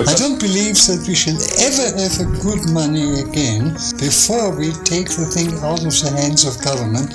I don't believe that we should ever have a good money again before we take the thing out of the hands of government.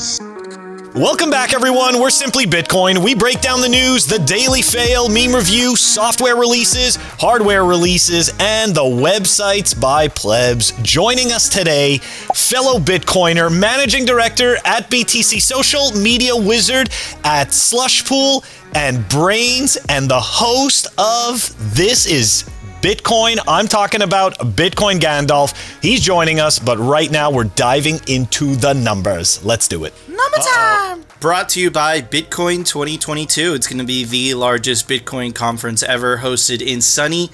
Welcome back, everyone. We're Simply Bitcoin. We break down the news, the daily fail, meme review, software releases, hardware releases, and the websites by plebs. Joining us today, fellow Bitcoiner, managing director at BTC Social, media wizard at Slushpool and Brains, and the host of This Is Bitcoin. I'm talking about Bitcoin Gandalf. He's joining us, but right now we're diving into the numbers. Let's do it. Number time! Brought to you by Bitcoin 2022. It's going to be the largest Bitcoin conference ever, hosted in sunny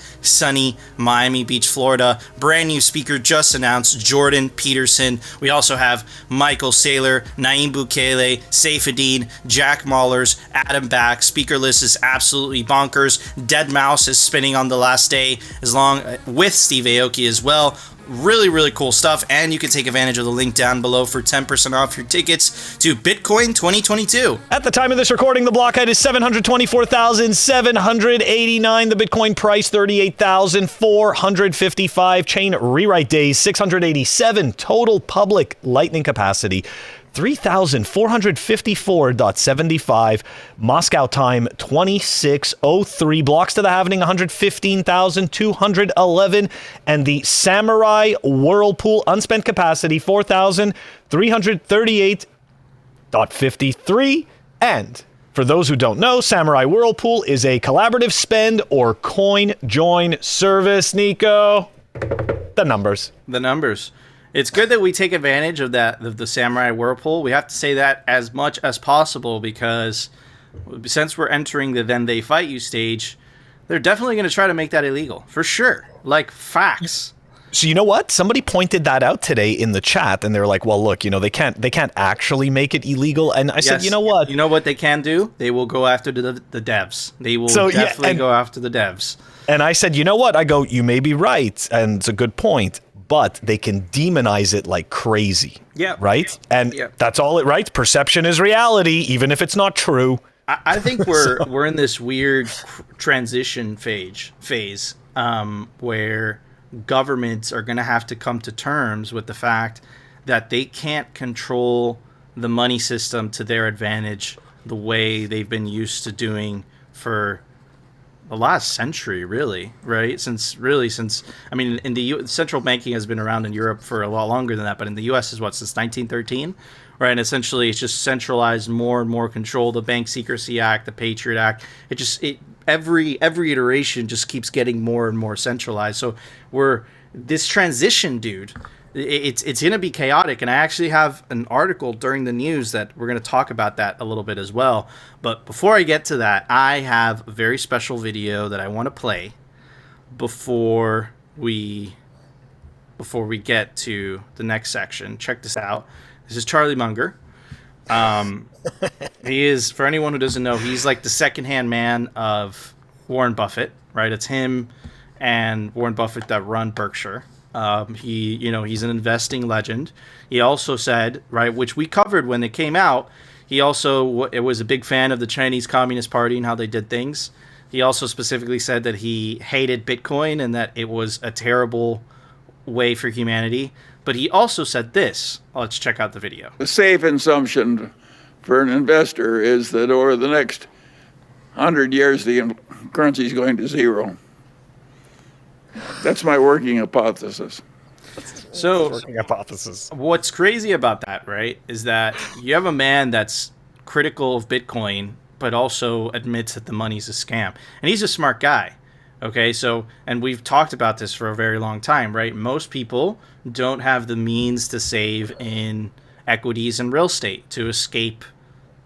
Miami Beach, Florida. Brand new speaker just announced, Jordan Peterson. We also have Michael Saylor, Naeem Bukele, Saifedean, Jack Mallers, Adam Back. Speaker list is absolutely bonkers. Dead Mouse is spinning on the last day, with Steve Aoki as well. Really cool stuff, and you can take advantage of the link down below for 10% off your tickets to Bitcoin 2022. At the time of this recording, the block height is 724,789. The Bitcoin price, 38,455. Chain rewrite days, 687. Total public Lightning capacity, 3,454.75. Moscow time, 26:03. Blocks to the halvening, 115,211. And the Samurai Whirlpool unspent capacity, 4,338.53. And for those who don't know, Samurai Whirlpool is a collaborative spend or coin join service. Nico, the numbers. The numbers. It's good that we take advantage of the Samurai Whirlpool. We have to say that as much as possible, because since we're entering the then they fight you stage, they're definitely going to try to make that illegal, for sure. Like, facts. So you know what? Somebody pointed that out today in the chat, and they were like, "Well, look, they can't actually make it illegal." And I said, "You know what? You know what they can do? They will go after the devs. They will definitely go after the devs." And I said, "You know what?" I go, "You may be right, and it's a good point." But they can demonize it like crazy. Yeah. Right? And that's all it, right? Perception is reality, even if it's not true. I think we're in this weird transition phase where governments are going to have to come to terms with the fact that they can't control the money system to their advantage the way they've been used to doing for the last century, really, right? Since in the central banking has been around in Europe for a lot longer than that, but in the U.S. is since 1913, right? And essentially, it's just centralized more and more control. The Bank Secrecy Act, the Patriot Act, every iteration just keeps getting more and more centralized. So this transition, dude. It's going to be chaotic, and I actually have an article during the news that we're going to talk about that a little bit as well. But before I get to that, I have a very special video that I want to play before we get to the next section. Check this out. This is Charlie Munger. He is, for anyone who doesn't know, he's like the second-hand man of Warren Buffett, right? It's him and Warren Buffett that run Berkshire. He's an investing legend. He also said, right, which we covered when it came out, he also was a big fan of the Chinese Communist Party and how they did things. He also specifically said that he hated Bitcoin and that it was a terrible way for humanity. But he also said this. Let's check out the video. The safe assumption for an investor is that over the next 100 years, the currency is going to zero. That's my working hypothesis. So, what's crazy about that, right, is that you have a man that's critical of Bitcoin, but also admits that the money's a scam. And he's a smart guy, okay? So, and we've talked about this for a very long time, right? Most people don't have the means to save in equities and real estate to escape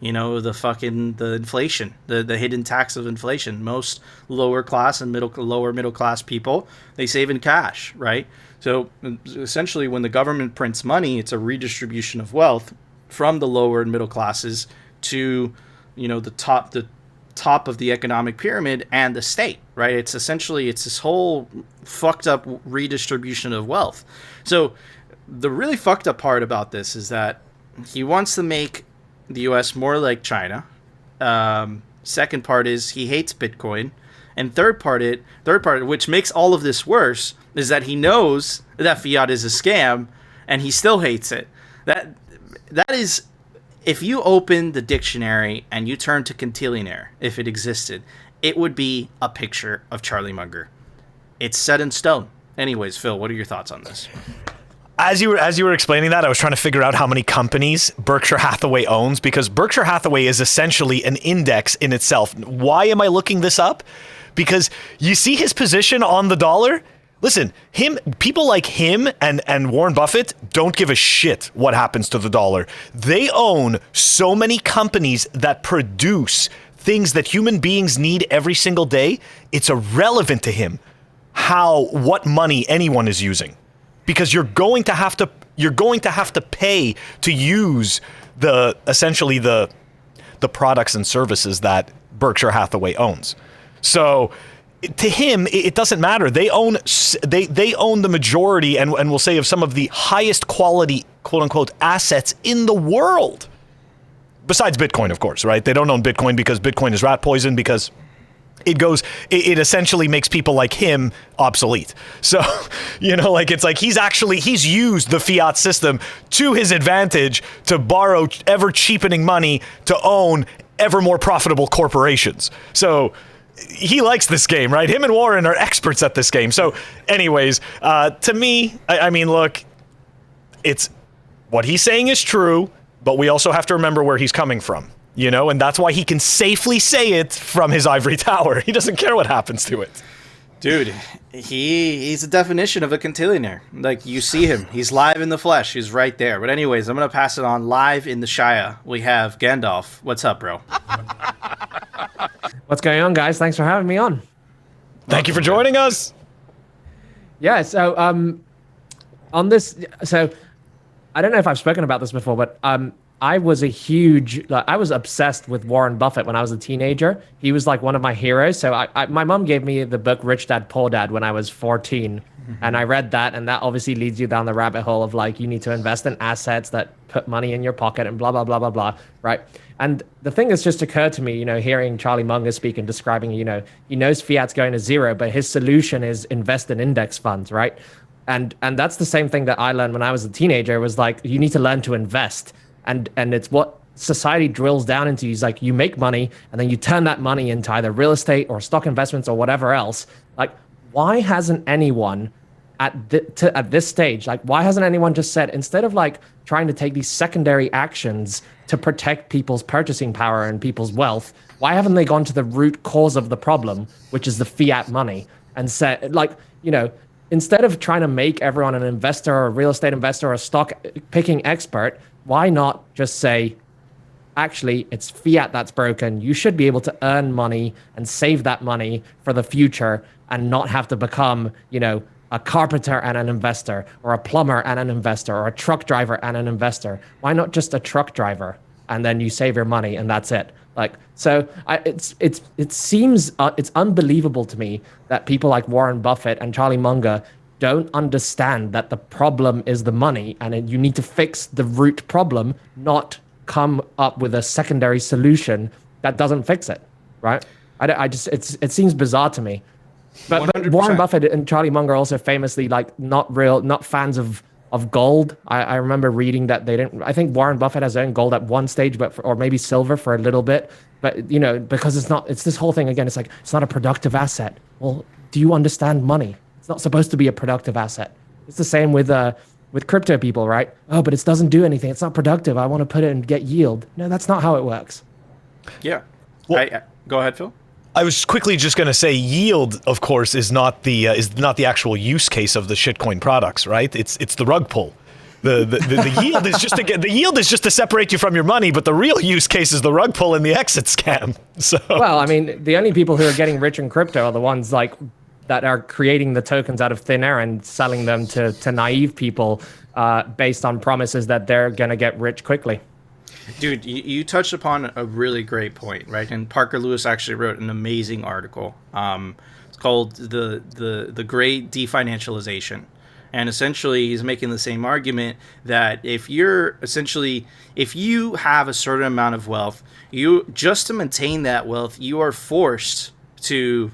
the inflation, the hidden tax of inflation. Most lower class and lower middle class people, they save in cash, right? So essentially, when the government prints money, it's a redistribution of wealth from the lower and middle classes to, the top of the economic pyramid and the state, right? It's this whole fucked up redistribution of wealth. So the really fucked up part about this is that he wants to make the U.S. more like China. Second part is he hates Bitcoin, And third part, which makes all of this worse, is that he knows that fiat is a scam, and he still hates it. That is, if you open the dictionary and you turn to quintillionaire, if it existed, it would be a picture of Charlie Munger. It's set in stone. Anyways, Phil, what are your thoughts on this? As you were explaining that, I was trying to figure out how many companies Berkshire Hathaway owns, because Berkshire Hathaway is essentially an index in itself. Why am I looking this up? Because you see his position on the dollar. Listen, people like him and Warren Buffett don't give a shit what happens to the dollar. They own so many companies that produce things that human beings need every single day. It's irrelevant to him what money anyone is using, because you're going to have to pay to use essentially the products and services that Berkshire Hathaway owns. So to him, it doesn't matter. They own the majority, and we'll say, of some of the highest quality, quote unquote, assets in the world. Besides Bitcoin, of course, right? They don't own Bitcoin because Bitcoin is rat poison, because it essentially makes people like him obsolete. So, it's like he's used the fiat system to his advantage to borrow ever cheapening money to own ever more profitable corporations. So he likes this game, right? Him and Warren are experts at this game. So anyways, to me, I mean, look, it's what he's saying is true, but we also have to remember where he's coming from. And that's why he can safely say it from his ivory tower. He doesn't care what happens to it. Dude, he's the definition of a quintillionaire. Like, you see him. He's live in the flesh. He's right there. But anyways, I'm going to pass it on. Live in the Shire, we have Gandalf. What's up, bro? What's going on, guys? Thanks for having me on. Thank you for joining us. Yeah, so on this... So, I don't know if I've spoken about this before, but... I was I was obsessed with Warren Buffett when I was a teenager. He was like one of my heroes. So my mom gave me the book Rich Dad Poor Dad when I was 14. And I read that, and that obviously leads you down the rabbit hole of like, you need to invest in assets that put money in your pocket and blah, blah, blah, blah, blah, right? And the thing that's just occurred to me, hearing Charlie Munger speak and describing, he knows fiat's going to zero, but his solution is invest in index funds, right? And that's the same thing that I learned when I was a teenager. It was like, you need to learn to invest. And it's what society drills down into. Is like, you make money and then you turn that money into either real estate or stock investments or whatever else. Like, why hasn't anyone at this stage, like, why hasn't anyone just said, instead of like trying to take these secondary actions to protect people's purchasing power and people's wealth, why haven't they gone to the root cause of the problem, which is the fiat money, and said, like, instead of trying to make everyone an investor or a real estate investor or a stock picking expert, why not just say, actually, it's fiat that's broken. You should be able to earn money and save that money for the future and not have to become, a carpenter and an investor, or a plumber and an investor, or a truck driver and an investor. Why not just a truck driver, and then you save your money and that's it? Like, so it seems it's unbelievable to me that people like Warren Buffett and Charlie Munger don't understand that the problem is the money, and you need to fix the root problem, not come up with a secondary solution that doesn't fix it, right? It seems bizarre to me. But Warren Buffett and Charlie Munger also famously like not fans of gold. I remember reading that they didn't. I think Warren Buffett has owned gold at one stage, or maybe silver for a little bit. But because it's this whole thing again. It's like, it's not a productive asset. Well, do you understand money? It's not supposed to be a productive asset. It's the same with crypto people, right? Oh, but it doesn't do anything. It's not productive. I want to put it and get yield. No, that's not how it works. Yeah. Well, Go ahead, Phil. I was quickly just going to say, yield, of course, is not the actual use case of the shitcoin products, right? It's the rug pull. The yield is just to separate you from your money, but the real use case is the rug pull and the exit scam. So, well, I mean, the only people who are getting rich in crypto are the ones like that are creating the tokens out of thin air and selling them to naive people based on promises that they're going to get rich quickly. Dude, you touched upon a really great point, right? And Parker Lewis actually wrote an amazing article. It's called the Great Definancialization. And essentially, he's making the same argument that if you have a certain amount of wealth, just to maintain that wealth, you are forced to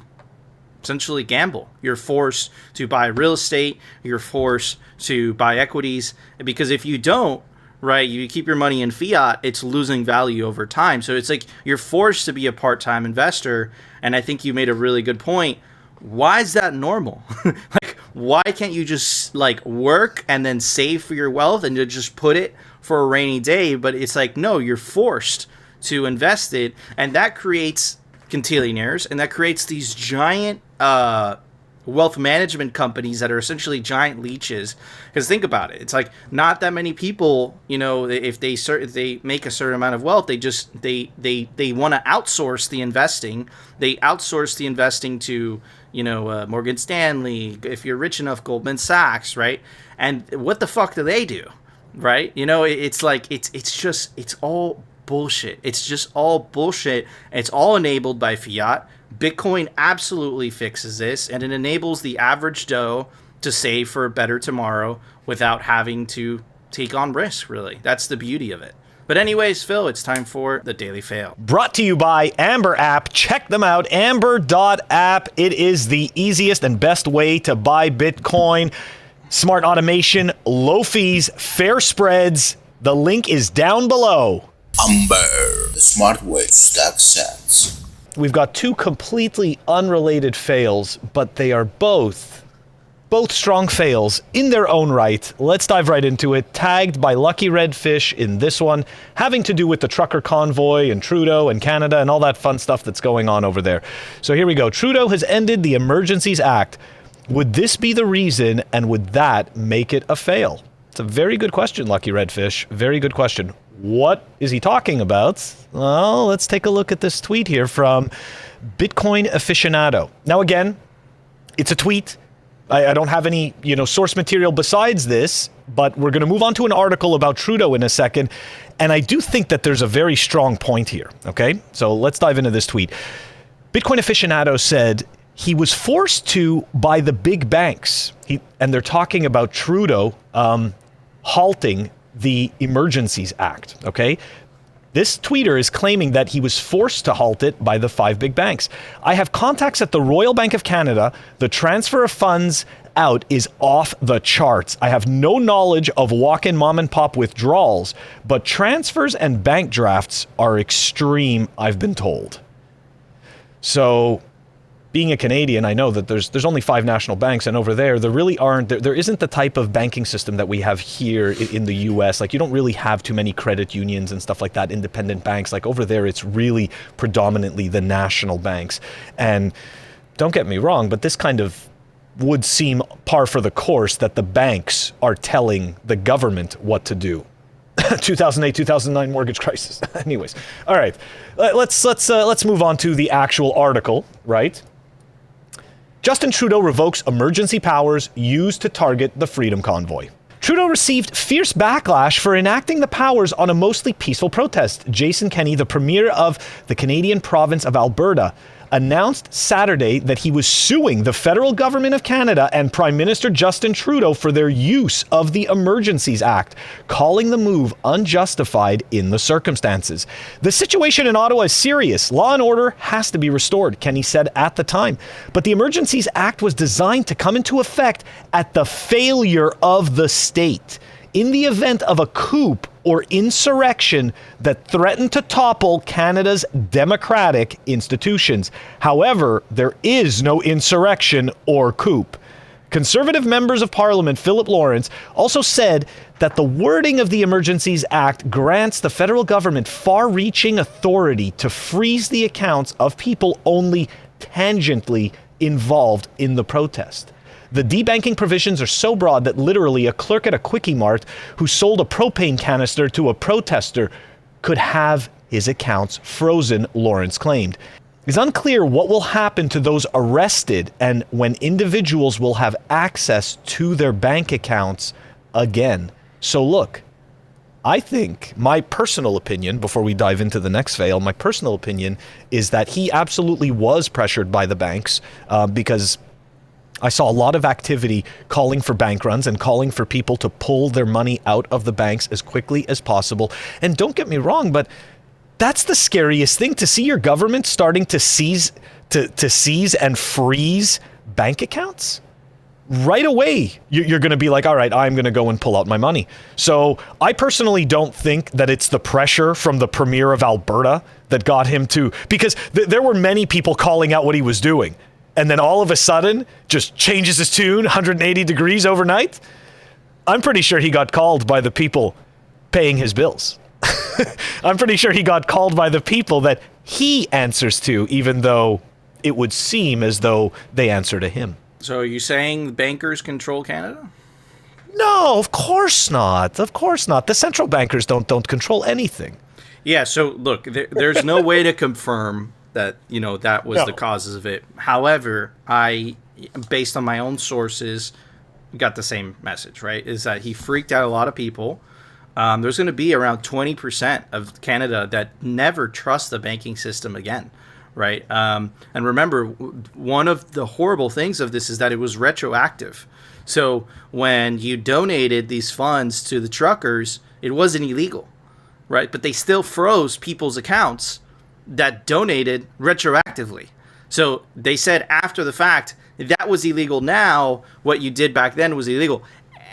essentially gamble. You're forced to buy real estate. You're forced to buy equities, because if you don't, right, you keep your money in fiat, it's losing value over time. So it's like you're forced to be a part-time investor. And I think you made a really good point. Why is that normal? Like, why can't you just like work and then save for your wealth and just put it for a rainy day? But it's like, no, you're forced to invest it. And that creates quintillionaires, and that creates these giant wealth management companies that are essentially giant leeches. Because think about it, it's like not that many people, you know, if they make a certain amount of wealth, they want to outsource the investing. They outsource the investing to, you know, Morgan Stanley, if you're rich enough, Goldman Sachs, right? And what the fuck do they do, right? You know, it's like it's all bullshit. It's just all bullshit. It's all enabled by fiat. Bitcoin absolutely fixes this, and it enables the average Joe to save for a better tomorrow without having to take on risk, really. That's the beauty of it. But anyways, Phil, it's time for the Daily Fail. Brought to you by Amber App. Check them out, amber.app. It is the easiest and best way to buy Bitcoin. Smart automation, low fees, fair spreads. The link is down below. Amber, the smart way to stack sats. We've got two completely unrelated fails, but they are both strong fails in their own right. Let's dive right into it. Tagged by Lucky Redfish in this one, having to do with the trucker convoy and Trudeau and Canada and all that fun stuff that's going on over there. So here we go. Trudeau has ended the Emergencies Act. Would this be the reason, and would that make it a fail? It's a very good question, Lucky Redfish. Very good question. What is he talking about? Well, let's take a look at this tweet here from Bitcoin Aficionado. Now, again, it's a tweet. I don't have any, source material besides this, but we're going to move on to an article about Trudeau in a second. And I do think that there's a very strong point here. Okay, so let's dive into this tweet. Bitcoin Aficionado said he was forced to by the big banks. And they're talking about Trudeau halting the Emergencies Act, okay? This tweeter is claiming that he was forced to halt it by the 5 big banks. I have contacts at the Royal Bank of Canada. The transfer of funds out is off the charts. I have no knowledge of walk-in mom and pop withdrawals, but transfers and bank drafts are extreme, I've been told. So, being a Canadian, I know that there's only 5 national banks, and over there really aren't. There isn't the type of banking system that we have here in the U.S. Like, you don't really have too many credit unions and stuff like that, independent banks. Like, over there, it's really predominantly the national banks. And don't get me wrong, but this kind of would seem par for the course that the banks are telling the government what to do. 2008, 2009 mortgage crisis. Anyways, all right, let's move on to the actual article, right? Justin Trudeau revokes emergency powers used to target the Freedom Convoy. Trudeau received fierce backlash for enacting the powers on a mostly peaceful protest. Jason Kenney, the premier of the Canadian province of Alberta, announced Saturday that he was suing the federal government of Canada and Prime Minister Justin Trudeau for their use of the Emergencies Act, calling the move unjustified in the circumstances. The situation in Ottawa is serious. Law and order has to be restored, Kenney said at the time. But the Emergencies Act was designed to come into effect at the failure of the state. In the event of a coup or insurrection that threatened to topple Canada's democratic institutions. However, there is no insurrection or coup. Conservative members of Parliament Philip Lawrence also said that the wording of the Emergencies Act grants the federal government far-reaching authority to freeze the accounts of people only tangentially involved in the protest. The debanking provisions are so broad that literally a clerk at a Quickie Mart who sold a propane canister to a protester could have his accounts frozen, Lawrence claimed. It's unclear what will happen to those arrested and when individuals will have access to their bank accounts again. So look, I think my personal opinion, before we dive into the next fail, my personal opinion is that he absolutely was pressured by the banks because I saw a lot of activity calling for bank runs and calling for people to pull their money out of the banks as quickly as possible. And don't get me wrong, but That's the scariest thing, to see your government starting to seize and freeze bank accounts. Right away, you're going to be like, all right, I'm going to go and pull out my money. So I personally don't think that it's the pressure from the premier of Alberta that got him to, because there were many people calling out what he was doing. And then all of a sudden, just changes his tune 180 degrees overnight. I'm pretty sure he got called by the people paying his bills. I'm pretty sure he got called by the people that he answers to, even though it would seem as though they answer to him. So are you saying bankers control Canada? No, of course not. Of course not. The central bankers don't control anything. Yeah, so look, there's no way to confirm that, that was the causes of it. However, I, based on my own sources, got the same message, right? Is that he freaked out a lot of people. There's going to be around 20% of Canada that never trust the banking system again. Right. And remember, one of the horrible things of this is that it was retroactive. So when you donated these funds to the truckers, it wasn't illegal. Right. But they still froze people's accounts that donated retroactively. So they said after the fact that was illegal. Now what you did back then was illegal.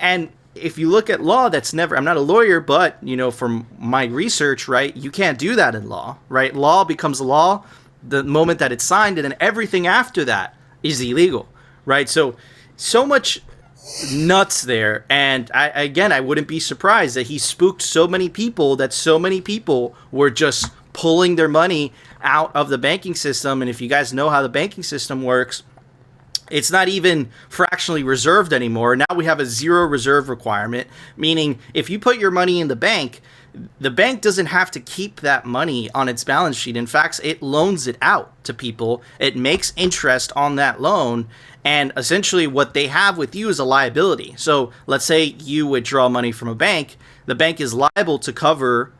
And if you look at law, that's never, I'm not a lawyer, but, from my research, right, you can't do that in law. Right. Law becomes law the moment that it's signed, and then everything after that is illegal, right? So much nuts there. And I wouldn't be surprised that he spooked so many people that so many people were just pulling their money out of the banking system. And if you guys know how the banking system works, it's not even fractionally reserved anymore. Now we have a zero reserve requirement, meaning if you put your money in the bank doesn't have to keep that money on its balance sheet. In fact, it loans it out to people. It makes interest on that loan. And essentially what they have with you is a liability. So let's say you withdraw money from a bank. The bank is liable to cover,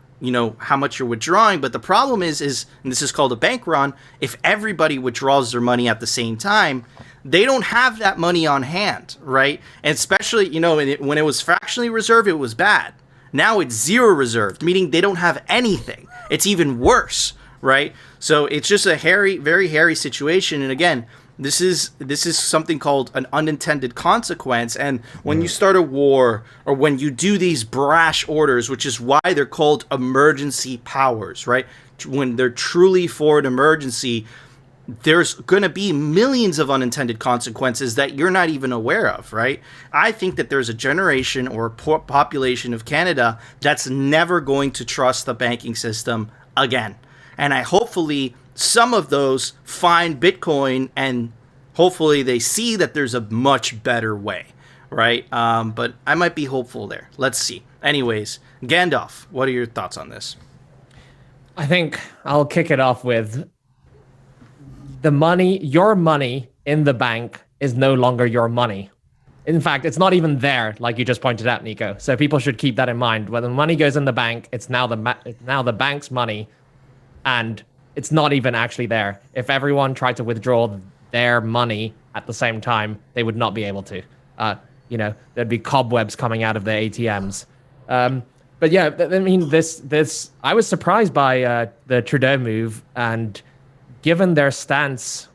how much you're withdrawing. But the problem is, and this is called a bank run, if everybody withdraws their money at the same time, they don't have that money on hand, right? And especially, when it was fractionally reserved, it was bad. Now it's zero reserved, meaning they don't have anything. It's even worse, right? So it's just a very hairy situation. And again, this is something called an unintended consequence. And when you start a war, or when you do these brash orders, which is why they're called emergency powers, right? When they're truly for an emergency, there's going to be millions of unintended consequences that you're not even aware of, right? I think that there's a generation or population of Canada that's never going to trust the banking system again. And hopefully some of those find Bitcoin and hopefully they see that there's a much better way, right? But I might be hopeful there. Let's see. Anyways, Gandalf, what are your thoughts on this? I think I'll kick it off with your money in the bank is no longer your money. In fact, it's not even there, like you just pointed out, Nico. So people should keep that in mind. When the money goes in the bank, it's now the bank's money, and it's not even actually there. If everyone tried to withdraw their money at the same time, they would not be able to. There'd be cobwebs coming out of the ATMs. But yeah, I mean, this I was surprised by the Trudeau move, and given their stance,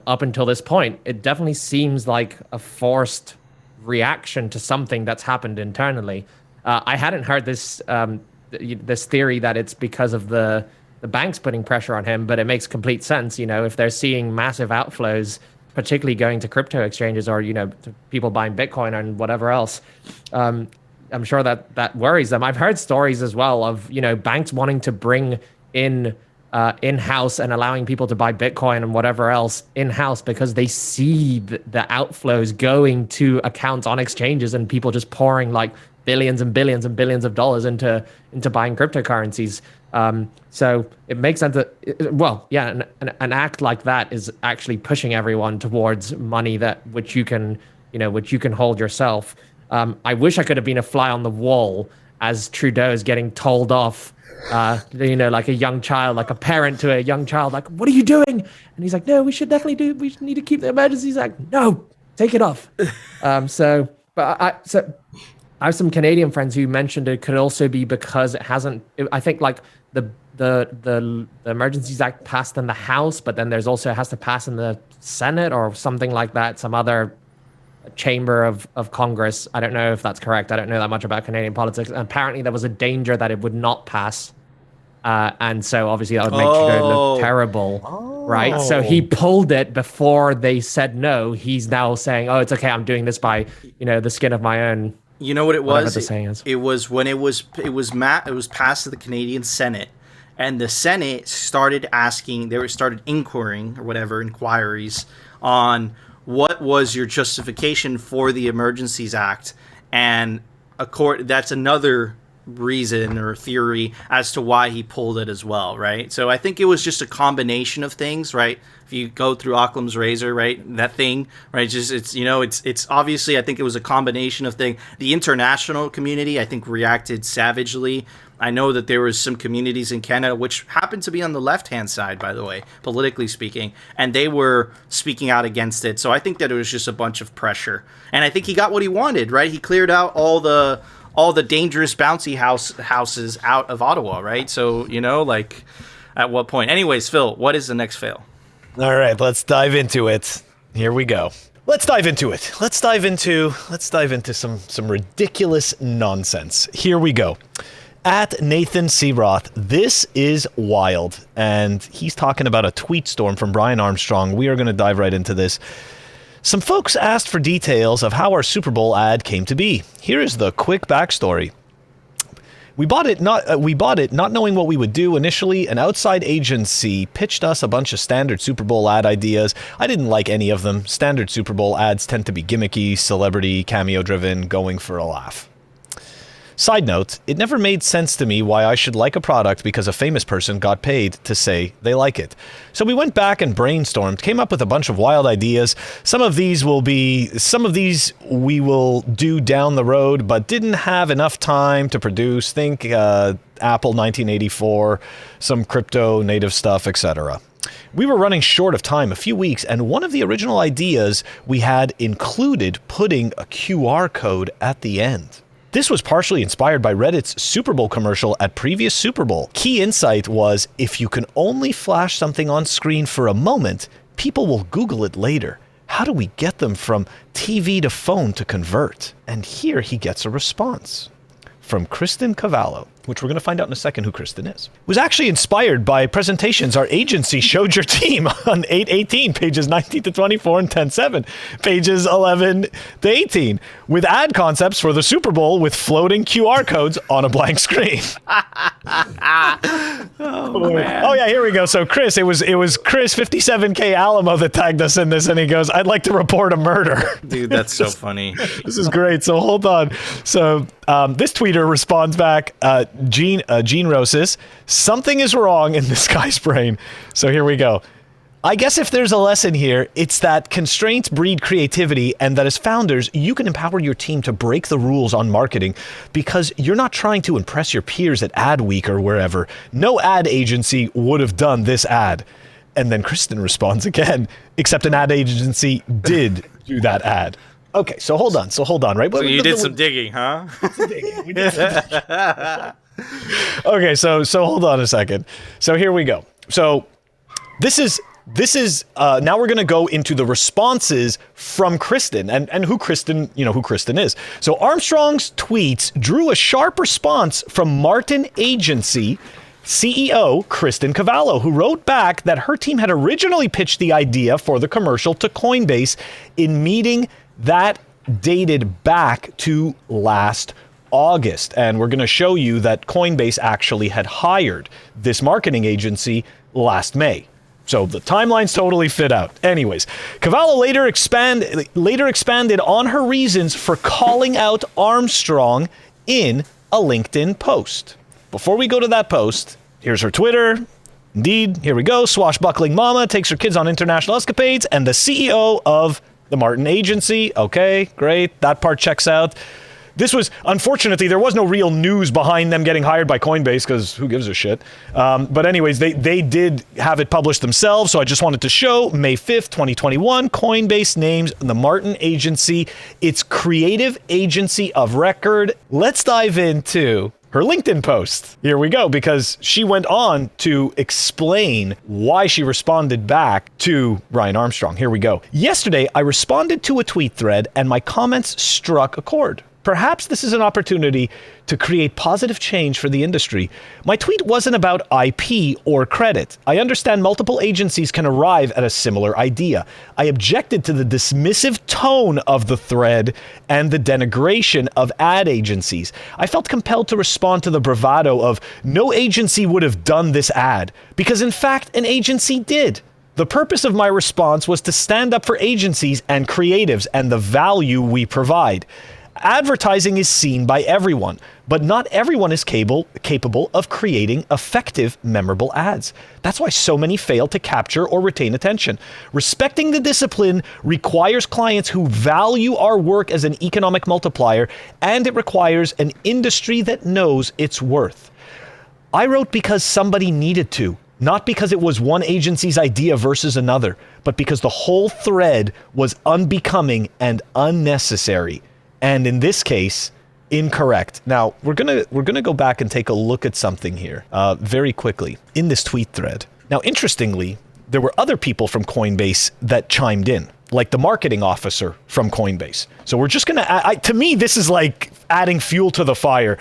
up until this point, it definitely seems like a forced reaction to something that's happened internally. I hadn't heard this theory that it's because of the banks putting pressure on him, but it makes complete sense. If they're seeing massive outflows, particularly going to crypto exchanges or, to people buying Bitcoin and whatever else, I'm sure that worries them. I've heard stories as well of, banks wanting to bring in-house and allowing people to buy Bitcoin and whatever else in-house because they see the outflows going to accounts on exchanges and people just pouring like billions and billions and billions of dollars into buying cryptocurrencies. So it makes sense that, an act like that is actually pushing everyone towards money which you can hold yourself. I wish I could have been a fly on the wall as Trudeau is getting told off, like a young child, like a parent to a young child, like, what are you doing? And he's like, no, we need to keep the Emergencies Act. No, take it off. So I have some Canadian friends who mentioned it could also be because I think like the Emergencies Act passed in the House, but then there's also has to pass in the Senate or something like that, some other chamber of Congress. I don't know if that's correct. I don't know that much about Canadian politics. And apparently there was a danger that it would not pass. And so obviously that would make Trudeau look terrible, right? So he pulled it before they said no. He's now saying, oh, it's okay, I'm doing this by, the skin of my own. You know what it was? The saying is. It was when it was passed to the Canadian Senate, and the Senate started inquiries on what was your justification for the Emergencies Act, and that's another reason or theory as to why he pulled it as well, right? So I think it was just a combination of things, right? If you go through Occam's razor, right, that thing, right, just it's obviously, I think it was a combination of things. The international community, I think, reacted savagely. I know that there was some communities in Canada, which happened to be on the left-hand side, by the way, politically speaking, and they were speaking out against it. So I think that it was just a bunch of pressure, and I think he got what he wanted, right? He cleared out all the dangerous bouncy houses out of Ottawa, right? So, at what point? Anyways, Phil, what is the next fail? All right, let's dive into it. Here we go. Let's dive into it. Let's dive into some ridiculous nonsense. Here we go. At Nathan C. Roth, this is wild. And he's talking about a tweet storm from Brian Armstrong. We are going to dive right into this. Some folks asked for details of how our Super Bowl ad came to be. Here is the quick backstory. We bought it not knowing what we would do. Initially, an outside agency pitched us a bunch of standard Super Bowl ad ideas. I didn't like any of them. Standard Super Bowl ads tend to be gimmicky, celebrity, cameo-driven, going for a laugh. Side note, it never made sense to me why I should like a product because a famous person got paid to say they like it. So we went back and brainstormed, came up with a bunch of wild ideas. Some of these we will do down the road, but didn't have enough time to produce. Think Apple 1984, some crypto native stuff, etc. We were running short of time, a few weeks, and one of the original ideas we had included putting a QR code at the end. This was partially inspired by Reddit's Super Bowl commercial at previous Super Bowl. Key insight was, if you can only flash something on screen for a moment, people will Google it later. How do we get them from TV to phone to convert? And here he gets a response from Kristen Cavallo, which we're going to find out in a second who Kristen is. It was actually inspired by presentations our agency showed your team on 818, pages 19 to 24, and 10-7, pages 11 to 18, with ad concepts for the Super Bowl with floating QR codes on a blank screen. Oh yeah, here we go. So Chris, it was Chris 57K Alamo that tagged us in this, and he goes, "I'd like to report a murder." Dude, that's so funny. This is great. So hold on. So this tweeter responds back, Gene Rosas, something is wrong in this guy's brain. So here we go. I guess if there's a lesson here, it's that constraints breed creativity, and that as founders, you can empower your team to break the rules on marketing because you're not trying to impress your peers at Adweek or wherever. No ad agency would have done this ad. And then Kristen responds again, except an ad agency did do that ad. Okay, so hold on, right? So you did some digging, huh? We did some digging. Okay, so hold on a second. So here we go. So this is now we're going to go into the responses from Kristen and who Kristen is. So Armstrong's tweets drew a sharp response from Martin Agency CEO Kristen Cavallo, who wrote back that her team had originally pitched the idea for the commercial to Coinbase in meeting that dated back to last August. And we're going to show you that Coinbase actually had hired this marketing agency last May. So the timelines totally fit out. Anyways, Cavallo later expanded on her reasons for calling out Armstrong in a LinkedIn post. Before we go to that post, here's her Twitter. Indeed, here we go. Swashbuckling mama takes her kids on international escapades, and the CEO of the Martin Agency. Okay, great. That part checks out. This was, unfortunately, there was no real news behind them getting hired by Coinbase because who gives a shit? But anyways, they did have it published themselves. So I just wanted to show May 5th, 2021, Coinbase names the Martin Agency its creative agency of record. Let's dive into her LinkedIn post. Here we go, because she went on to explain why she responded back to Ryan Armstrong. Here we go. Yesterday, I responded to a tweet thread and my comments struck a chord. Perhaps this is an opportunity to create positive change for the industry. My tweet wasn't about IP or credit. I understand multiple agencies can arrive at a similar idea. I objected to the dismissive tone of the thread and the denigration of ad agencies. I felt compelled to respond to the bravado of no agency would have done this ad, because in fact, an agency did. The purpose of my response was to stand up for agencies and creatives and the value we provide. Advertising is seen by everyone, but not everyone is capable of creating effective, memorable ads. That's why so many fail to capture or retain attention. Respecting the discipline requires clients who value our work as an economic multiplier, and it requires an industry that knows its worth. I wrote because somebody needed to, not because it was one agency's idea versus another, but because the whole thread was unbecoming and unnecessary. And in this case, incorrect. Now, we're gonna go back and take a look at something here very quickly in this tweet thread. Now, interestingly, there were other people from Coinbase that chimed in, like the marketing officer from Coinbase. So we're just gonna, to me, this is like adding fuel to the fire.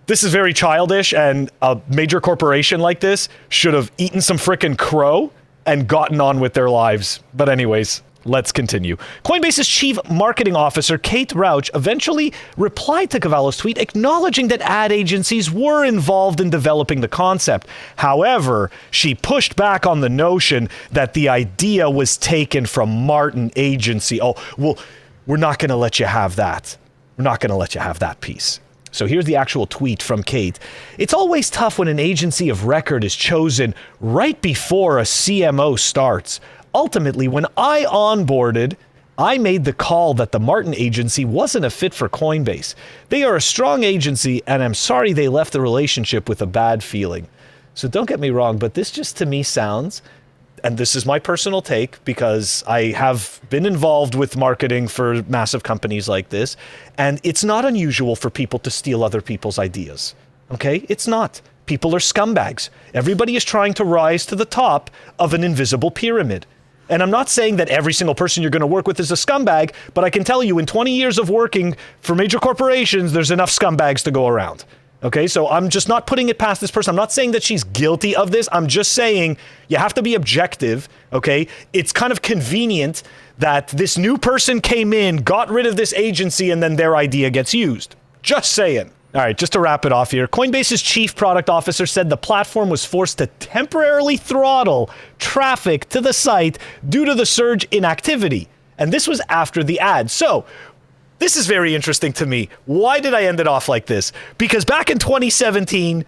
This is very childish, and a major corporation like this should have eaten some frickin' crow and gotten on with their lives. But anyways, let's continue. Coinbase's chief marketing officer, Kate Rauch, eventually replied to Cavallo's tweet, acknowledging that ad agencies were involved in developing the concept. However, she pushed back on the notion that the idea was taken from Martin Agency. Oh, well, we're not going to let you have that. We're not going to let you have that piece. So here's the actual tweet from Kate. It's always tough when an agency of record is chosen right before a CMO starts. Ultimately, when I onboarded, I made the call that the Martin Agency wasn't a fit for Coinbase. They are a strong agency, and I'm sorry they left the relationship with a bad feeling. So don't get me wrong, but this just to me sounds, and this is my personal take because I have been involved with marketing for massive companies like this, and it's not unusual for people to steal other people's ideas. Okay? It's not. People are scumbags. Everybody is trying to rise to the top of an invisible pyramid. And I'm not saying that every single person you're going to work with is a scumbag, but I can tell you in 20 years of working for major corporations, there's enough scumbags to go around. Okay, so I'm just not putting it past this person. I'm not saying that she's guilty of this. I'm just saying you have to be objective, okay? It's kind of convenient that this new person came in, got rid of this agency, and then their idea gets used. Just saying. All right, just to wrap it off here, Coinbase's chief product officer said the platform was forced to temporarily throttle traffic to the site due to the surge in activity. And this was after the ad. So this is very interesting to me. Why did I end it off like this? Because back in 2017,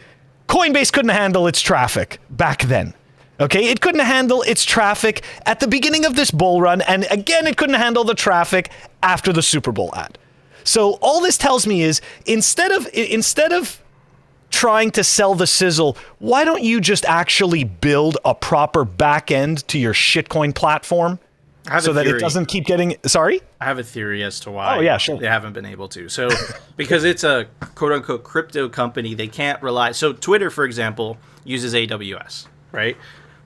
Coinbase couldn't handle its traffic back then. Okay, it couldn't handle its traffic at the beginning of this bull run. And again, it couldn't handle the traffic after the Super Bowl ad. So all this tells me is instead of trying to sell the sizzle, why don't you just actually build a proper back end to your shitcoin platform so that it doesn't keep getting... Sorry? I have a theory as to why they haven't been able to. So because it's a quote-unquote crypto company, they can't rely... So Twitter, for example, uses AWS, right?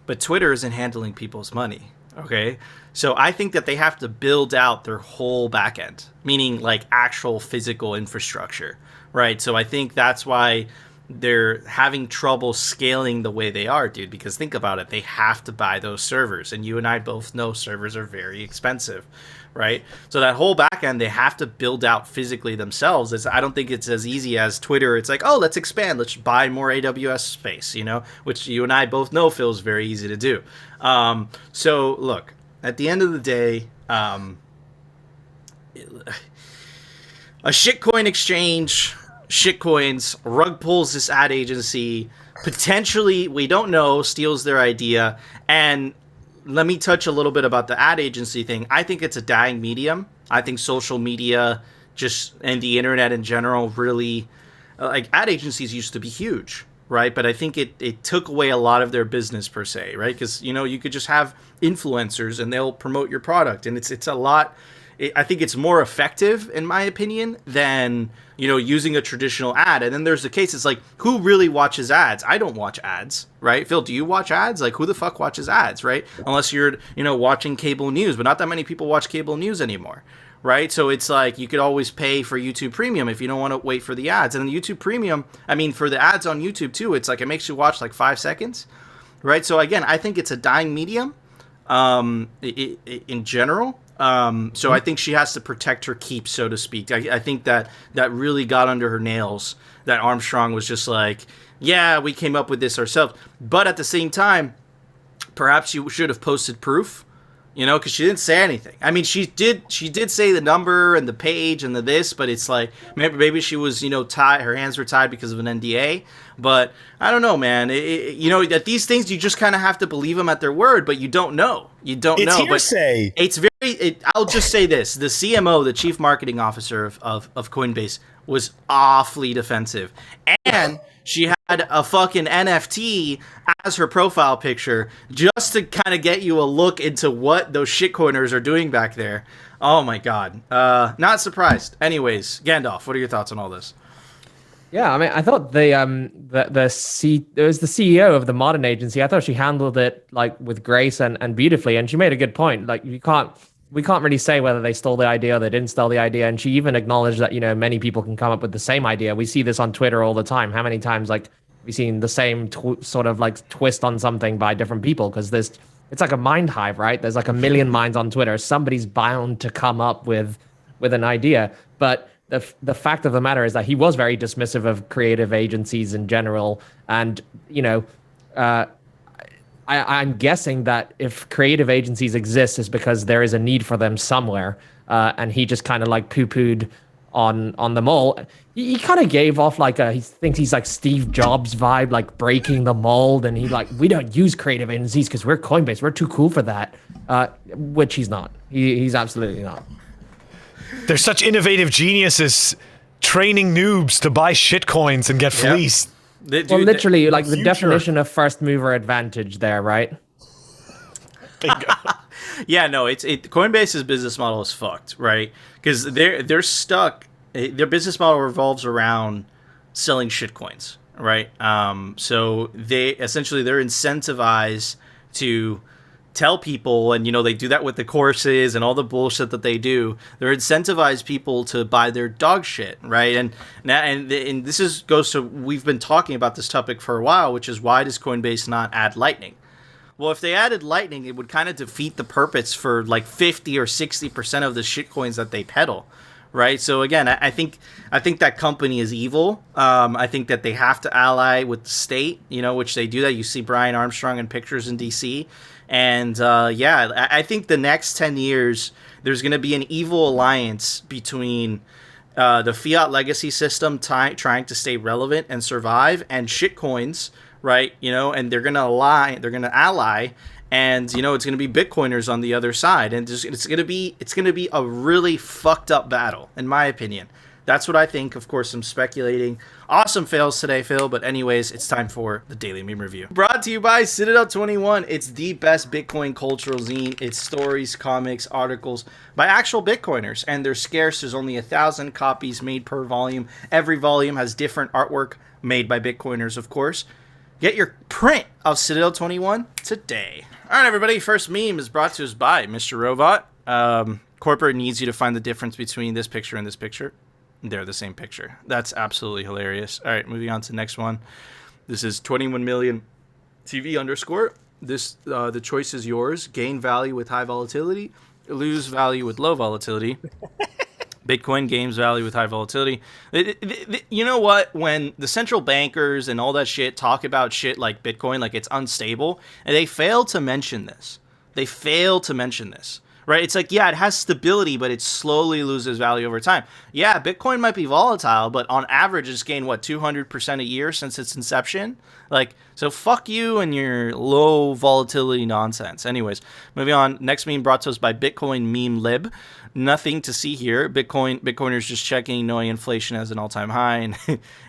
But Twitter isn't handling people's money, okay? So I think that they have to build out their whole backend, meaning like actual physical infrastructure, right? So I think that's why they're having trouble scaling the way they are, dude, because think about it. They have to buy those servers, and you and I both know servers are very expensive, right? So that whole backend, they have to build out physically themselves. I don't think it's as easy as Twitter. It's like, oh, let's expand. Let's buy more AWS space, which you and I both know feels very easy to do. So look, at the end of the day, a shitcoin exchange, shitcoins, rug pulls this ad agency, potentially, we don't know, steals their idea. And let me touch a little bit about the ad agency thing. I think it's a dying medium. I think social media and the internet in general really, like ad agencies used to be huge, right? But I think it took away a lot of their business per se, right? Because, you could just have influencers and they'll promote your product. And it's a lot I think it's more effective, in my opinion, than, you know, using a traditional ad. And then there's the case, it's like, who really watches ads? I don't watch ads, right? Phil, do you watch ads? Like, who the fuck watches ads, right? Unless you're, you know, watching cable news, but not that many people watch cable news anymore, right? So it's like, you could always pay for YouTube Premium if you don't want to wait for the ads. And the YouTube Premium, I mean, for the ads on YouTube too, it's like, it makes you watch like 5 seconds, right? So again, I think it's a dying medium in general. So I think she has to protect her keep, so to speak. I think that really got under her nails, that Armstrong was just like, yeah, we came up with this ourselves. But at the same time, perhaps she should have posted proof, you know, because she didn't say anything. I mean, she did say the number and the page and the this, but it's like, maybe she was, you know, tied, her hands were tied because of an NDA. But I don't know, man. You know, that these things, you just kind of have to believe them at their word, but you don't know. You don't know. It's hearsay. But it's very. I'll just say this: the CMO, the Chief Marketing Officer of Coinbase, was awfully defensive, and she had a fucking NFT as her profile picture just to kind of get you a look into what those shitcoiners are doing back there. Oh my god, not surprised. Anyways, Gandalf, what are your thoughts on all this? Yeah, I mean, I thought it was the CEO of the modern agency. I thought she handled it like with grace and beautifully, and she made a good point. Like, we can't really say whether they stole the idea or they didn't steal the idea. And she even acknowledged that, you know, many people can come up with the same idea. We see this on Twitter all the time. How many times like we've seen the same sort of like twist on something by different people? Because it's like a mind hive, right? There's like a million minds on Twitter. Somebody's bound to come up with an idea, but the fact of the matter is that he was very dismissive of creative agencies in general. And, you know, I'm guessing that if creative agencies exist, is because there is a need for them somewhere. And he just kind of like poo-pooed on them all. He kind of gave off like he thinks he's like Steve Jobs vibe, like breaking the mold. And he like, we don't use creative agencies because we're Coinbase. We're too cool for that. Which he's not. He's absolutely not. They're such innovative geniuses training noobs to buy shitcoins and get fleeced. Yep. Well, literally, like the definition of first mover advantage there, right? Bingo. Yeah, no, Coinbase's business model is fucked, right? Because they're stuck. Their business model revolves around selling shitcoins, right? So they're incentivized to tell people, and you know, they do that with the courses and all the bullshit that they do. They're incentivized people to buy their dog shit, right? And this goes to, we've been talking about this topic for a while, which is, why does Coinbase not add Lightning? Well, if they added Lightning, it would kind of defeat the purpose for like 50 or 60% of the shitcoins that they peddle, right? So again, I think that company is evil. I think that they have to ally with the state, you know, which they do. That you see Brian Armstrong in pictures in DC. And I think the next 10 years, there's going to be an evil alliance between the fiat legacy system trying to stay relevant and survive, and shitcoins, right? You know, and they're going to ally, and you know, it's going to be Bitcoiners on the other side, and it's going to be a really fucked up battle, in my opinion. That's what I think. Of course, I'm speculating. Awesome fails today, Phil. But anyways, it's time for the Daily Meme Review. Brought to you by Citadel 21. It's the best Bitcoin cultural zine. It's stories, comics, articles by actual Bitcoiners. And they're scarce. There's only 1,000 copies made per volume. Every volume has different artwork made by Bitcoiners, of course. Get your print of Citadel 21 today. All right, everybody. First meme is brought to us by Mr. Robot. Corporate needs you to find the difference between this picture and this picture. They're the same picture. That's absolutely hilarious. All right, moving on to the next one. This is 21 million TV underscore. This the choice is yours. Gain value with high volatility, lose value with low volatility. Bitcoin gains value with high volatility. You know what? When the central bankers and all that shit talk about shit like Bitcoin, like it's unstable, and they fail to mention this. Right? It's like, yeah, it has stability, but it slowly loses value over time. Yeah, Bitcoin might be volatile, but on average, it's gained, 200% a year since its inception? Like, so fuck you and your low volatility nonsense. Anyways, moving on. Next meme brought to us by Bitcoin Meme Lib. Nothing to see here. Bitcoiners just checking, knowing inflation has an all-time high. And,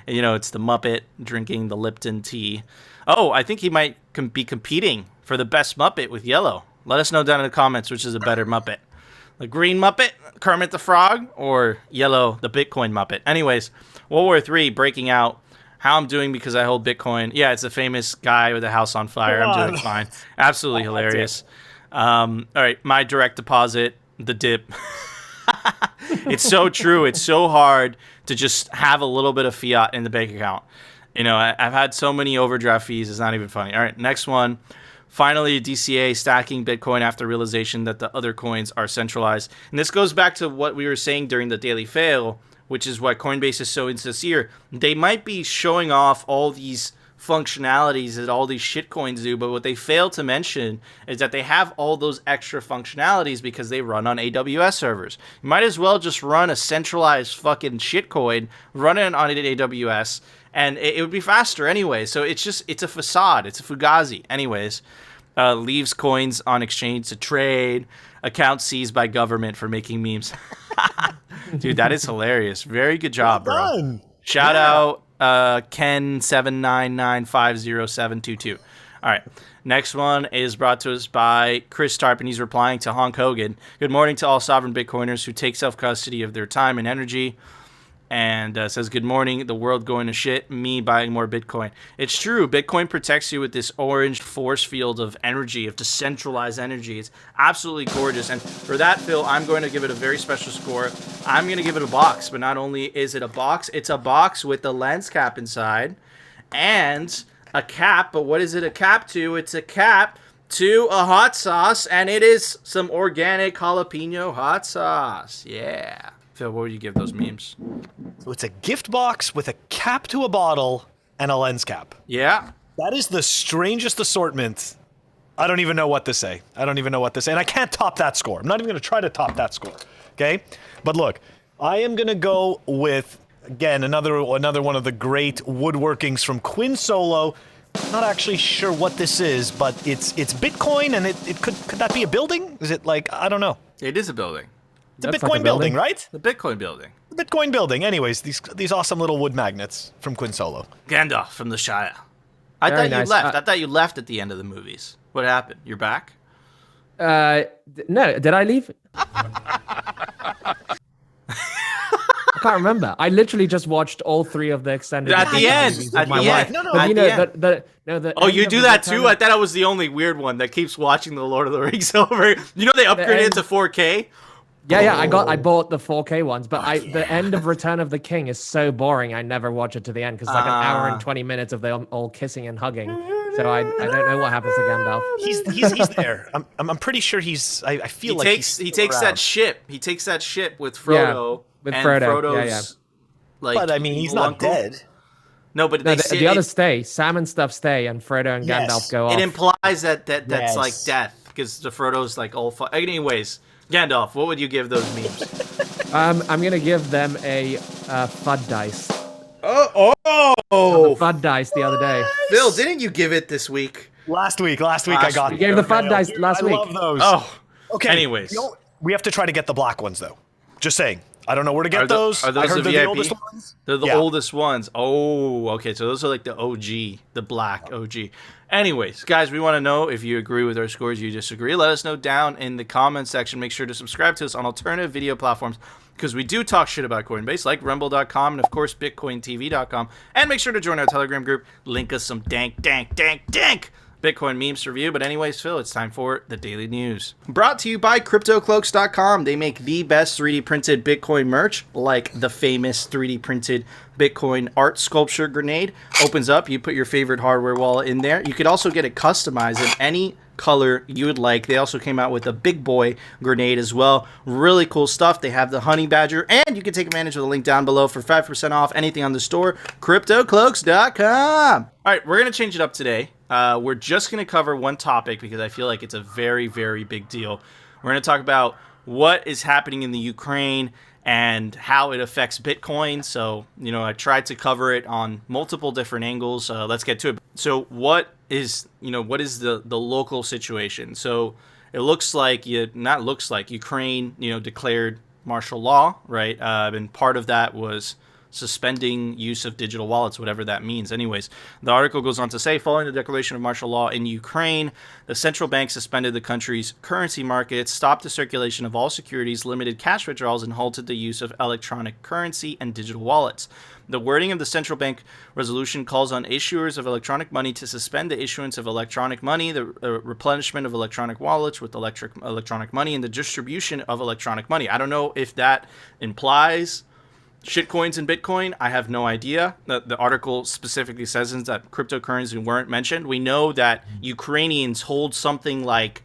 you know, it's the Muppet drinking the Lipton tea. Oh, I think he might be competing for the best Muppet with yellow. Let us know down in the comments which is a better Muppet. The green Muppet, Kermit the Frog, or yellow, the Bitcoin Muppet. Anyways, World War III breaking out. How I'm doing because I hold Bitcoin. Yeah, it's a famous guy with a house on fire. I'm doing fine. Absolutely hilarious. All right, my direct deposit, the dip. It's so true. It's so hard to just have a little bit of fiat in the bank account. You know, I've had so many overdraft fees. It's not even funny. All right, next one. Finally, DCA stacking Bitcoin after realization that the other coins are centralized. And this goes back to what we were saying during the daily fail, which is why Coinbase is so insincere. They might be showing off all these functionalities that all these shitcoins do, but what they fail to mention is that they have all those extra functionalities because they run on AWS servers. You might as well just run a centralized fucking shitcoin, run it on AWS, and it would be faster anyway. So it's a facade. It's a fugazi. Anyways, leaves coins on exchange to trade. Account seized by government for making memes. Dude, that is hilarious. Very good job, bro. Shout out Ken799507222. All right. Next one is brought to us by Chris Tarp, and he's replying to Honk Hogan. Good morning to all sovereign Bitcoiners who take self-custody of their time and energy. And says, good morning, the world going to shit, me buying more Bitcoin. It's true. Bitcoin protects you with this orange force field of energy, of decentralized energy. It's absolutely gorgeous. And for that, Phil, I'm going to give it a very special score. I'm going to give it a box. But not only is it a box, it's a box with the lens cap inside and a cap. But what is it a cap to? It's a cap to a hot sauce. And it is some organic jalapeno hot sauce. Yeah. Phil, what would you give those memes? So it's a gift box with a cap to a bottle and a lens cap. Yeah. That is the strangest assortment. I don't even know what to say. And I can't top that score. I'm not even going to try to top that score. Okay? But look, I am going to go with, again, another one of the great woodworkings from Quinn Solo. I'm not actually sure what this is, but it's Bitcoin, and it could that be a building? Is it like, I don't know. It is a building. It's a Bitcoin building, right? The Bitcoin building. The Bitcoin building. Anyways, these awesome little wood magnets from Quinn Solo. Gandalf from the Shire. I thought you left. I thought you left at the end of the movies. What happened? You're back? No, did I leave? I can't remember. I literally just watched all 3 of the extended. At the end. At the end. No, at the end. Oh, you do that too? I thought I was the only weird one that keeps watching the Lord of the Rings over. You know they upgraded it to 4K. Yeah, I bought the 4K ones, but the end of Return of the King is so boring. I never watch it to the end because it's like an hour and 20 minutes of them all kissing and hugging. So I don't know what happens to Gandalf. He's there. I'm pretty sure he's. I feel he takes that ship. He takes that ship with Frodo. With and Frodo. Frodo's, like, but I mean, he's not dead. No, but the others stay. Sam and stuff stay, and Frodo and Gandalf go off. It implies that's like death because the Frodo's like all. Anyways, Gandalf, what would you give those memes? I'm gonna give them a FUD dice. Oh! FUD dice the other day. Phil, didn't you give it this week? Last week I got. You gave the FUD dice last week. I love those. Oh, okay. Anyways, we have to try to get the black ones though. Just saying. I don't know where to get those. Are those I heard the they're VIP? the oldest ones. They're the oldest ones. Oh, okay. So those are like the OG, the black OG. Anyways, guys, we want to know if you agree with our scores, you disagree. Let us know down in the comment section. Make sure to subscribe to us on alternative video platforms because we do talk shit about Coinbase, like Rumble.com and, of course, BitcoinTV.com. And make sure to join our Telegram group. Link us some dank Bitcoin memes review. But anyways, Phil, it's time for the daily news. Brought to you by CryptoCloaks.com. They make the best 3D printed Bitcoin merch, like the famous 3D printed Bitcoin art sculpture grenade. Opens up, you put your favorite hardware wallet in there. You could also get it customized in any color you would like. They also came out with a big boy grenade as well. Really cool stuff. They have the honey badger, and you can take advantage of the link down below for 5% off anything on the store. CryptoCloaks.com. All right, we're going to change it up today. We're just going to cover one topic because I feel like it's a very, very big deal. We're going to talk about what is happening in the Ukraine and how it affects Bitcoin. So, I tried to cover it on multiple different angles. Let's get to it. So what is the local situation? So it looks like Ukraine, declared martial law, right? And part of that was suspending use of digital wallets, whatever that means. Anyways, the article goes on to say, following the declaration of martial law in Ukraine, the central bank suspended the country's currency markets, stopped the circulation of all securities, limited cash withdrawals, and halted the use of electronic currency and digital wallets. The wording of the central bank resolution calls on issuers of electronic money to suspend the issuance of electronic money, the replenishment of electronic wallets with electronic money, and the distribution of electronic money. I don't know if that implies shitcoins and Bitcoin. I have no idea. The article specifically says that cryptocurrencies weren't mentioned. We know that Ukrainians hold something like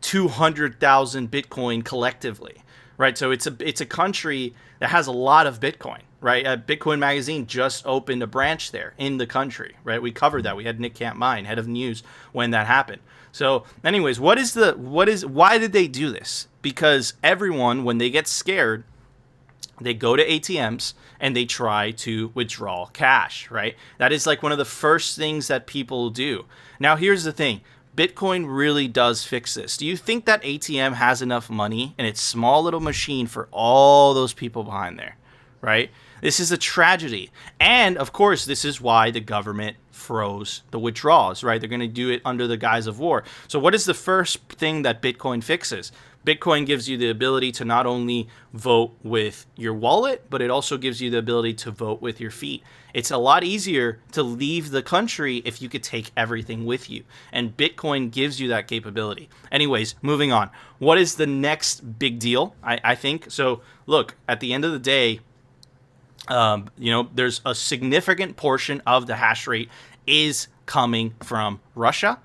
200,000 Bitcoin collectively, right? So it's a country that has a lot of Bitcoin, right? Bitcoin Magazine just opened a branch there in the country, right? We covered that. We had Nick Campmine, head of news, when that happened. So anyways, why did they do this? Because everyone, when they get scared, they go to ATMs and they try to withdraw cash, right? That is like one of the first things that people do. Now, here's the thing. Bitcoin really does fix this. Do you think that ATM has enough money in its small little machine for all those people behind there, right? This is a tragedy. And, of course, this is why the government froze the withdrawals, right? They're going to do it under the guise of war. So what is the first thing that Bitcoin fixes? Bitcoin gives you the ability to not only vote with your wallet, but it also gives you the ability to vote with your feet. It's a lot easier to leave the country if you could take everything with you. And Bitcoin gives you that capability. Anyways, moving on. What is the next big deal, I think? So, look, at the end of the day, there's a significant portion of the hash rate is coming from Russia,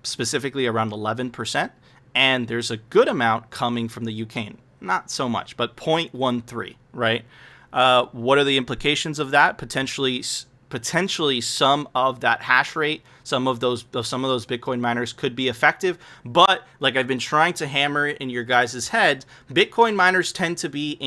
specifically around 11%. And there's a good amount coming from the UK. Not so much, but 0.13, right? What are the implications of that? Potentially some of that hash rate, some of those Bitcoin miners could be effective. But like I've been trying to hammer it in your guys' head, Bitcoin miners tend to be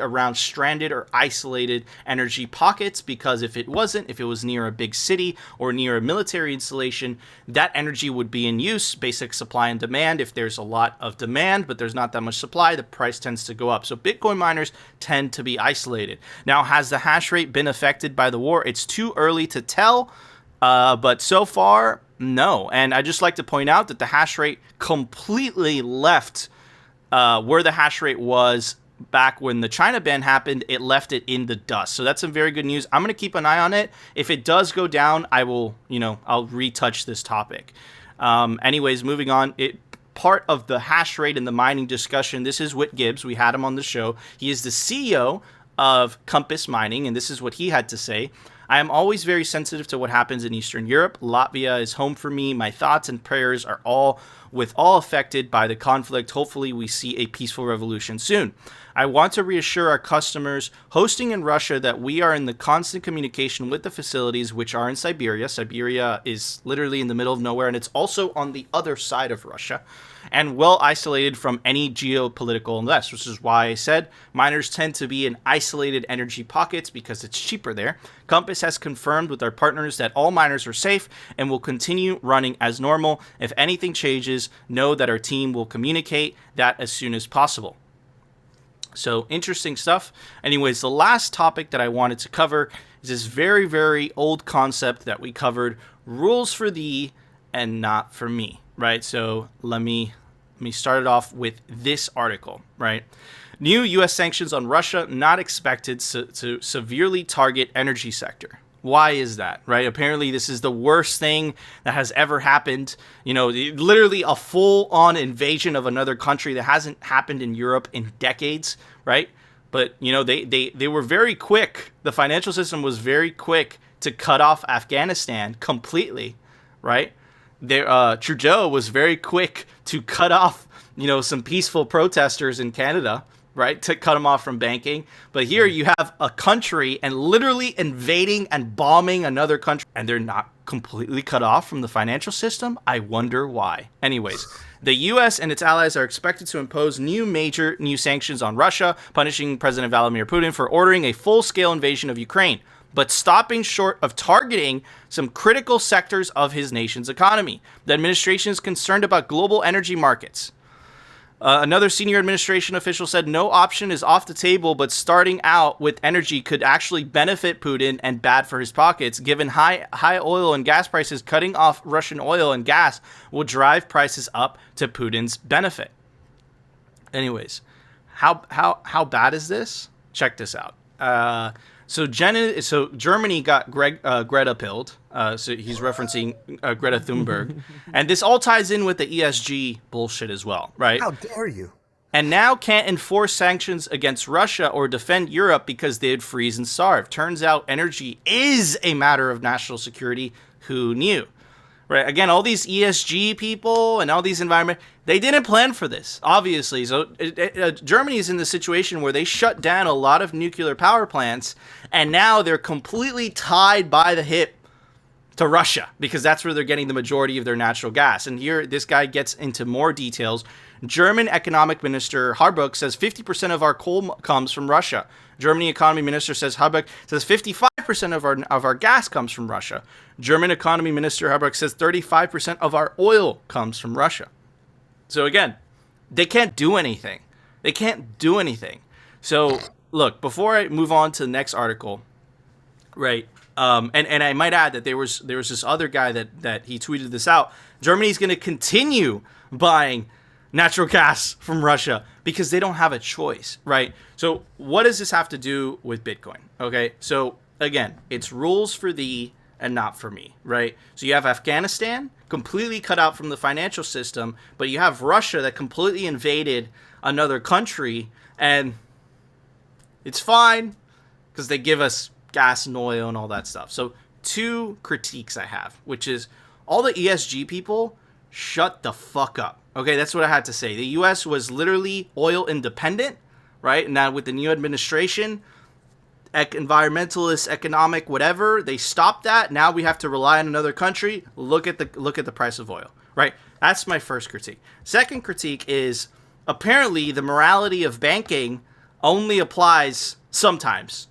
around stranded or isolated energy pockets, because if it was near a big city or near a military installation, that energy would be in use. Basic supply and demand. If there's a lot of demand but there's not that much supply, the price tends to go up. So Bitcoin miners tend to be isolated. Now, has the hash rate been affected by the war? It's too early to tell. But so far, no. And I just like to point out that the hash rate completely left where the hash rate was back when the China ban happened. It left it in the dust. So that's some very good news. I'm going to keep an eye on it. If it does go down, I'll retouch this topic. Anyways, moving on. Part of the hash rate and the mining discussion, this is Whit Gibbs. We had him on the show. He is the CEO of Compass Mining, and this is what he had to say. I am always very sensitive to what happens in Eastern Europe. Latvia is home for me. My thoughts and prayers are all affected by the conflict. Hopefully we see a peaceful revolution soon. I want to reassure our customers hosting in Russia that we are in the constant communication with the facilities, which are in Siberia. Siberia is literally in the middle of nowhere, and it's also on the other side of Russia, and well isolated from any geopolitical unrest, which is why I said miners tend to be in isolated energy pockets because it's cheaper there. Compass has confirmed with our partners that all miners are safe and will continue running as normal. If anything changes, know that our team will communicate that as soon as possible. So interesting stuff. Anyways, the last topic that I wanted to cover is this very, very old concept that we covered: rules for thee and not for me, right? So let me start it off with this article, right? New U.S. sanctions on Russia not expected to severely target energy sector. Why is that, right? Apparently, this is the worst thing that has ever happened. Literally a full-on invasion of another country that hasn't happened in Europe in decades, right? But, they were very quick. The financial system was very quick to cut off Afghanistan completely, right? Trudeau was very quick to cut off, some peaceful protesters in Canada, right, to cut them off from banking. But here you have a country and literally invading and bombing another country, and they're not completely cut off from the financial system. I wonder why. Anyways, the U.S. and its allies are expected to impose major new sanctions on Russia, punishing President Vladimir Putin for ordering a full-scale invasion of Ukraine, but stopping short of targeting some critical sectors of his nation's economy. The administration is concerned about global energy markets. Another senior administration official said no option is off the table, but starting out with energy could actually benefit Putin and bad for his pockets. Given high oil and gas prices, cutting off Russian oil and gas will drive prices up to Putin's benefit. Anyways, how bad is this? Check this out. So Germany got Greta pilled. So he's referencing Greta Thunberg. And this all ties in with the ESG bullshit as well, right? How dare you? And now can't enforce sanctions against Russia or defend Europe because they'd freeze and starve. Turns out energy is a matter of national security. Who knew? Right? Again, all these ESG people and all these environment, they didn't plan for this, obviously. So Germany is in the situation where they shut down a lot of nuclear power plants, and now they're completely tied by the hip to Russia because that's where they're getting the majority of their natural gas. And here, this guy gets into more details. German Economic Minister Habeck says 50% of our coal comes from Russia. Germany Economy Minister Habeck says 55% of our gas comes from Russia. German Economy Minister Habeck says 35% of our oil comes from Russia. So again, they can't do anything. They can't do anything. So look, before I move on to the next article, right? And I might add that there was this other guy that he tweeted this out. Germany's going to continue buying natural gas from Russia because they don't have a choice, right? So what does this have to do with Bitcoin? Okay, so again, it's rules for thee and not for me, right? So you have Afghanistan completely cut out from the financial system, but you have Russia that completely invaded another country, and it's fine because they give us gas and oil and all that stuff. So two critiques I have, which is all the ESG people, shut the fuck up. Okay, that's what I had to say. The U.S. was literally oil independent, right? And now with the new administration, environmentalist, economic, whatever, they stopped that. Now we have to rely on another country. Look at the price of oil, right? That's my first critique. Second critique is apparently the morality of banking only applies sometimes.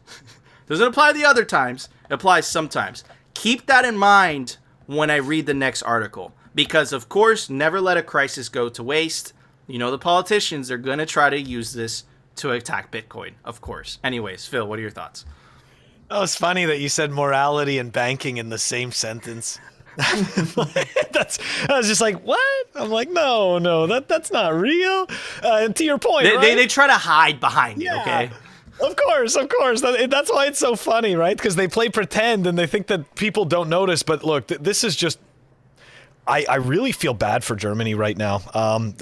Doesn't apply the other times. It applies sometimes. Keep that in mind when I read the next article. Because, of course, never let a crisis go to waste. You know, the politicians are going to try to use this to attack Bitcoin, of course. Anyways, Phil, what are your thoughts? Oh, it's funny that you said morality and banking in the same sentence. I was just like, what? I'm like, no, that's not real. And to your point, they try to hide behind it, okay? Of course. That's why it's so funny, right? Because they play pretend and they think that people don't notice. But look, this is just... I really feel bad for Germany right now.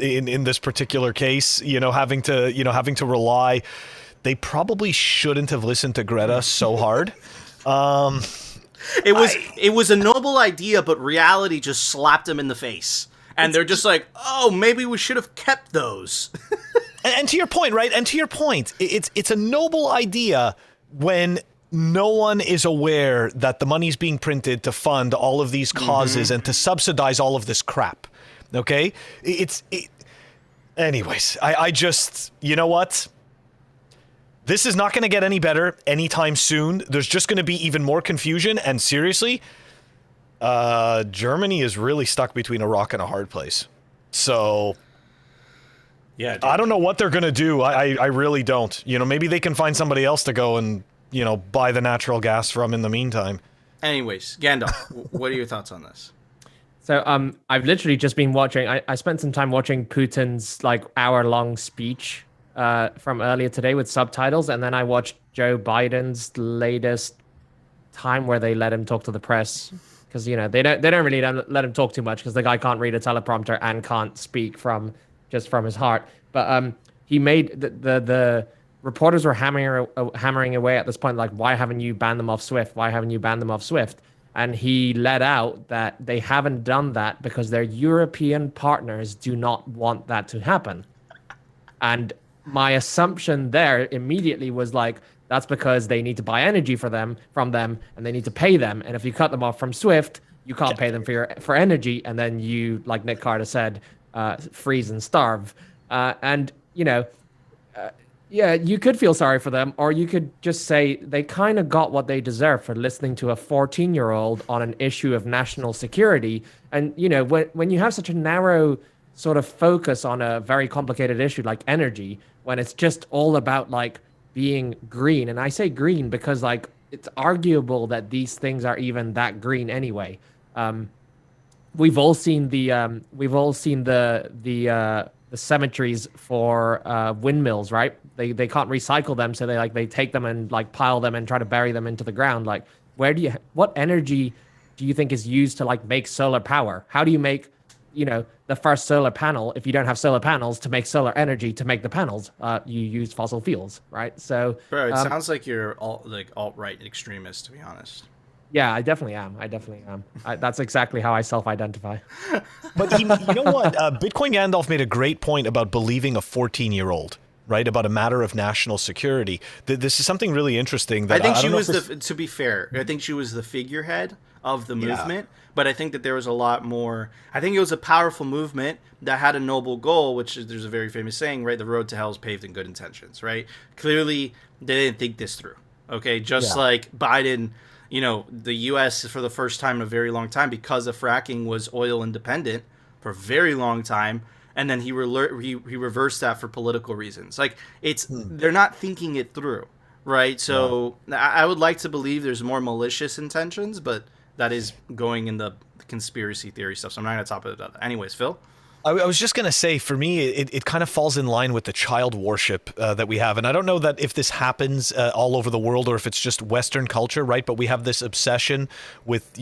In this particular case, having to rely, they probably shouldn't have listened to Greta so hard. It was a noble idea, but reality just slapped them in the face, and they're just like, oh, maybe we should have kept those. and to your point, right? And to your point, it's a noble idea when no one is aware that the money's being printed to fund all of these causes and to subsidize all of this crap. Okay? Anyways, I just, you know what? This is not going to get any better anytime soon. There's just going to be even more confusion. And seriously, Germany is really stuck between a rock and a hard place. So... yeah, dude. I don't know what they're going to do. I really don't. Maybe they can find somebody else to go and buy the natural gas from in the meantime. Anyways, Gandalf, what are your thoughts on this? So I've literally just been watching, I spent some time watching Putin's hour-long speech from earlier today with subtitles, and then I watched Joe Biden's latest time where they let him talk to the press, because they don't really let him talk too much because the guy can't read a teleprompter and can't speak from his heart. But he made the reporters were hammering away at this point, like, why haven't you banned them off Swift? Why haven't you banned them off Swift? And he let out that they haven't done that because their European partners do not want that to happen. And my assumption there immediately was like, that's because they need to buy energy from them, and they need to pay them. And if you cut them off from Swift, you can't pay them for energy. And then you, like Nick Carter said, freeze and starve. Yeah, you could feel sorry for them, or you could just say they kind of got what they deserve for listening to a 14-year-old on an issue of national security. And, when you have such a narrow sort of focus on a very complicated issue like energy when it's just all about like being green. And I say green because like it's arguable that these things are even that green anyway. We've all seen the cemeteries for windmills, right? They can't recycle them, so they take them and like pile them and try to bury them into the ground. Like, what energy do you think is used to like make solar power? How do you make, the first solar panel if you don't have solar panels to make solar energy to make the panels? You use fossil fuels, right? So, bro, it sounds like you're alt-right extremist, to be honest. Yeah, I definitely am. That's exactly how I self-identify. But you know what? Bitcoin Gandalf made a great point about believing a 14-year-old, right? About a matter of national security. This is something really interesting. That I think to be fair, I think she was the figurehead of the movement. Yeah. But I think that there was a lot more. I think it was a powerful movement that had a noble goal, which is, there's a very famous saying, right? The road to hell is paved in good intentions, right? Clearly, they didn't think this through. Okay, just like Biden. The U.S. for the first time in a very long time, because of fracking, was oil independent for a very long time, and then he reversed that for political reasons. Like they're not thinking it through, right? So I would like to believe there's more malicious intentions, but that is going in the conspiracy theory stuff. So I'm not going to top it up. Anyways, Phil. I was just going to say, for me, it kind of falls in line with the child worship that we have. And I don't know that if this happens all over the world or if it's just Western culture, right? But we have this obsession with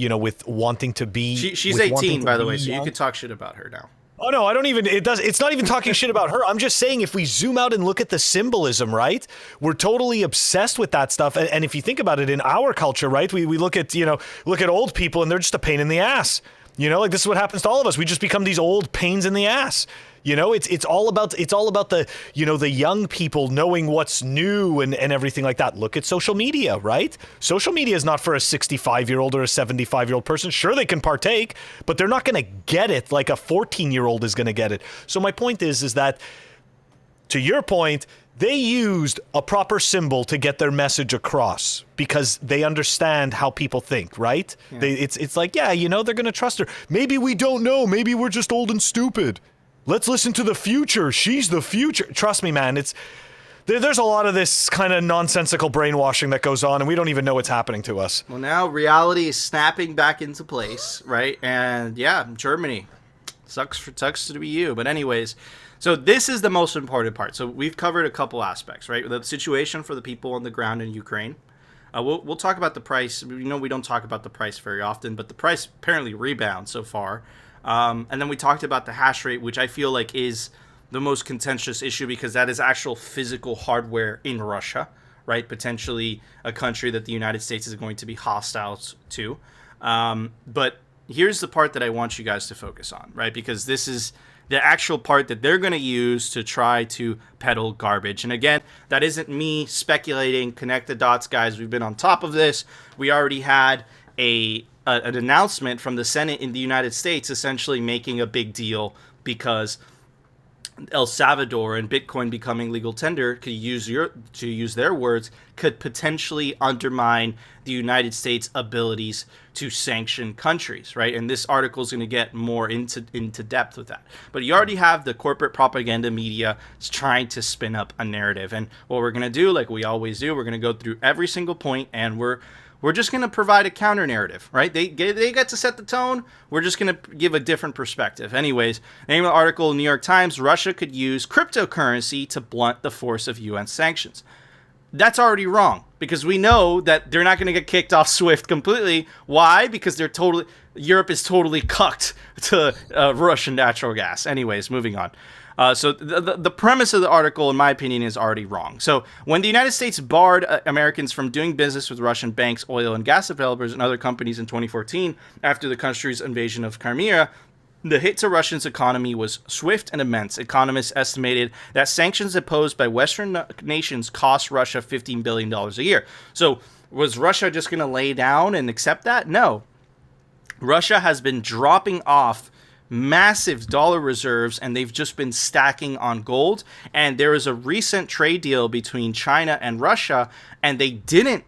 wanting to be... She's 18, by the way, so you can talk shit about her now. Oh, no, I don't even... It's not even talking shit about her. I'm just saying if we zoom out and look at the symbolism, right? We're totally obsessed with that stuff. And if you think about it in our culture, right? We look at, look at old people and they're just a pain in the ass. Like this is what happens to all of us. We just become these old pains in the ass. It's all about the, the young people knowing what's new and everything like that. Look at social media, right? Social media is not for a 65-year-old or a 75-year-old person. Sure, they can partake, but they're not going to get it like a 14-year-old is going to get it. So my point is that, to your point, they used a proper symbol to get their message across because they understand how people think, right? Yeah. It's like, they're going to trust her. Maybe we don't know. Maybe we're just old and stupid. Let's listen to the future. She's the future. Trust me, man. There's a lot of this kind of nonsensical brainwashing that goes on, and we don't even know what's happening to us. Well, now reality is snapping back into place, right? And Germany. Sucks to be you. But anyways... So this is the most important part. So we've covered a couple aspects, right? The situation for the people on the ground in Ukraine. We'll talk about the price. We don't talk about the price very often, but the price apparently rebounds so far. And then we talked about the hash rate, which I feel like is the most contentious issue because that is actual physical hardware in Russia, right? Potentially a country that the United States is going to be hostile to. But here's the part that I want you guys to focus on, right? Because this is the actual part that they're going to use to try to peddle garbage. And again, that isn't me speculating. Connect the dots, guys. We've been on top of this. We already had an announcement from the Senate in the United States essentially making a big deal because El Salvador and Bitcoin becoming legal tender, to use their words, could potentially undermine the United States' abilities to sanction countries, right? And this article is going to get more into depth with that. But you already have the corporate propaganda media trying to spin up a narrative. And what we're going to do, like we always do, we're going to go through every single point, and we're just going to provide a counter narrative, right? They get to set the tone. We're just going to give a different perspective. Anyways, name of the article, New York Times, Russia could use cryptocurrency to blunt the force of UN sanctions. That's already wrong because we know that they're not going to get kicked off SWIFT completely. Why? Because Europe is totally cucked to Russian natural gas. Anyways, moving on. So the premise of the article, in my opinion, is already wrong. So when the United States barred Americans from doing business with Russian banks, oil and gas developers, and other companies in 2014 after the country's invasion of Crimea, the hit to Russia's economy was swift and immense. Economists estimated that sanctions imposed by Western nations cost Russia $15 billion a year. So was Russia just going to lay down and accept that? No. Russia has been dropping off massive dollar reserves, and they've just been stacking on gold. And there was a recent trade deal between China and Russia, and they didn't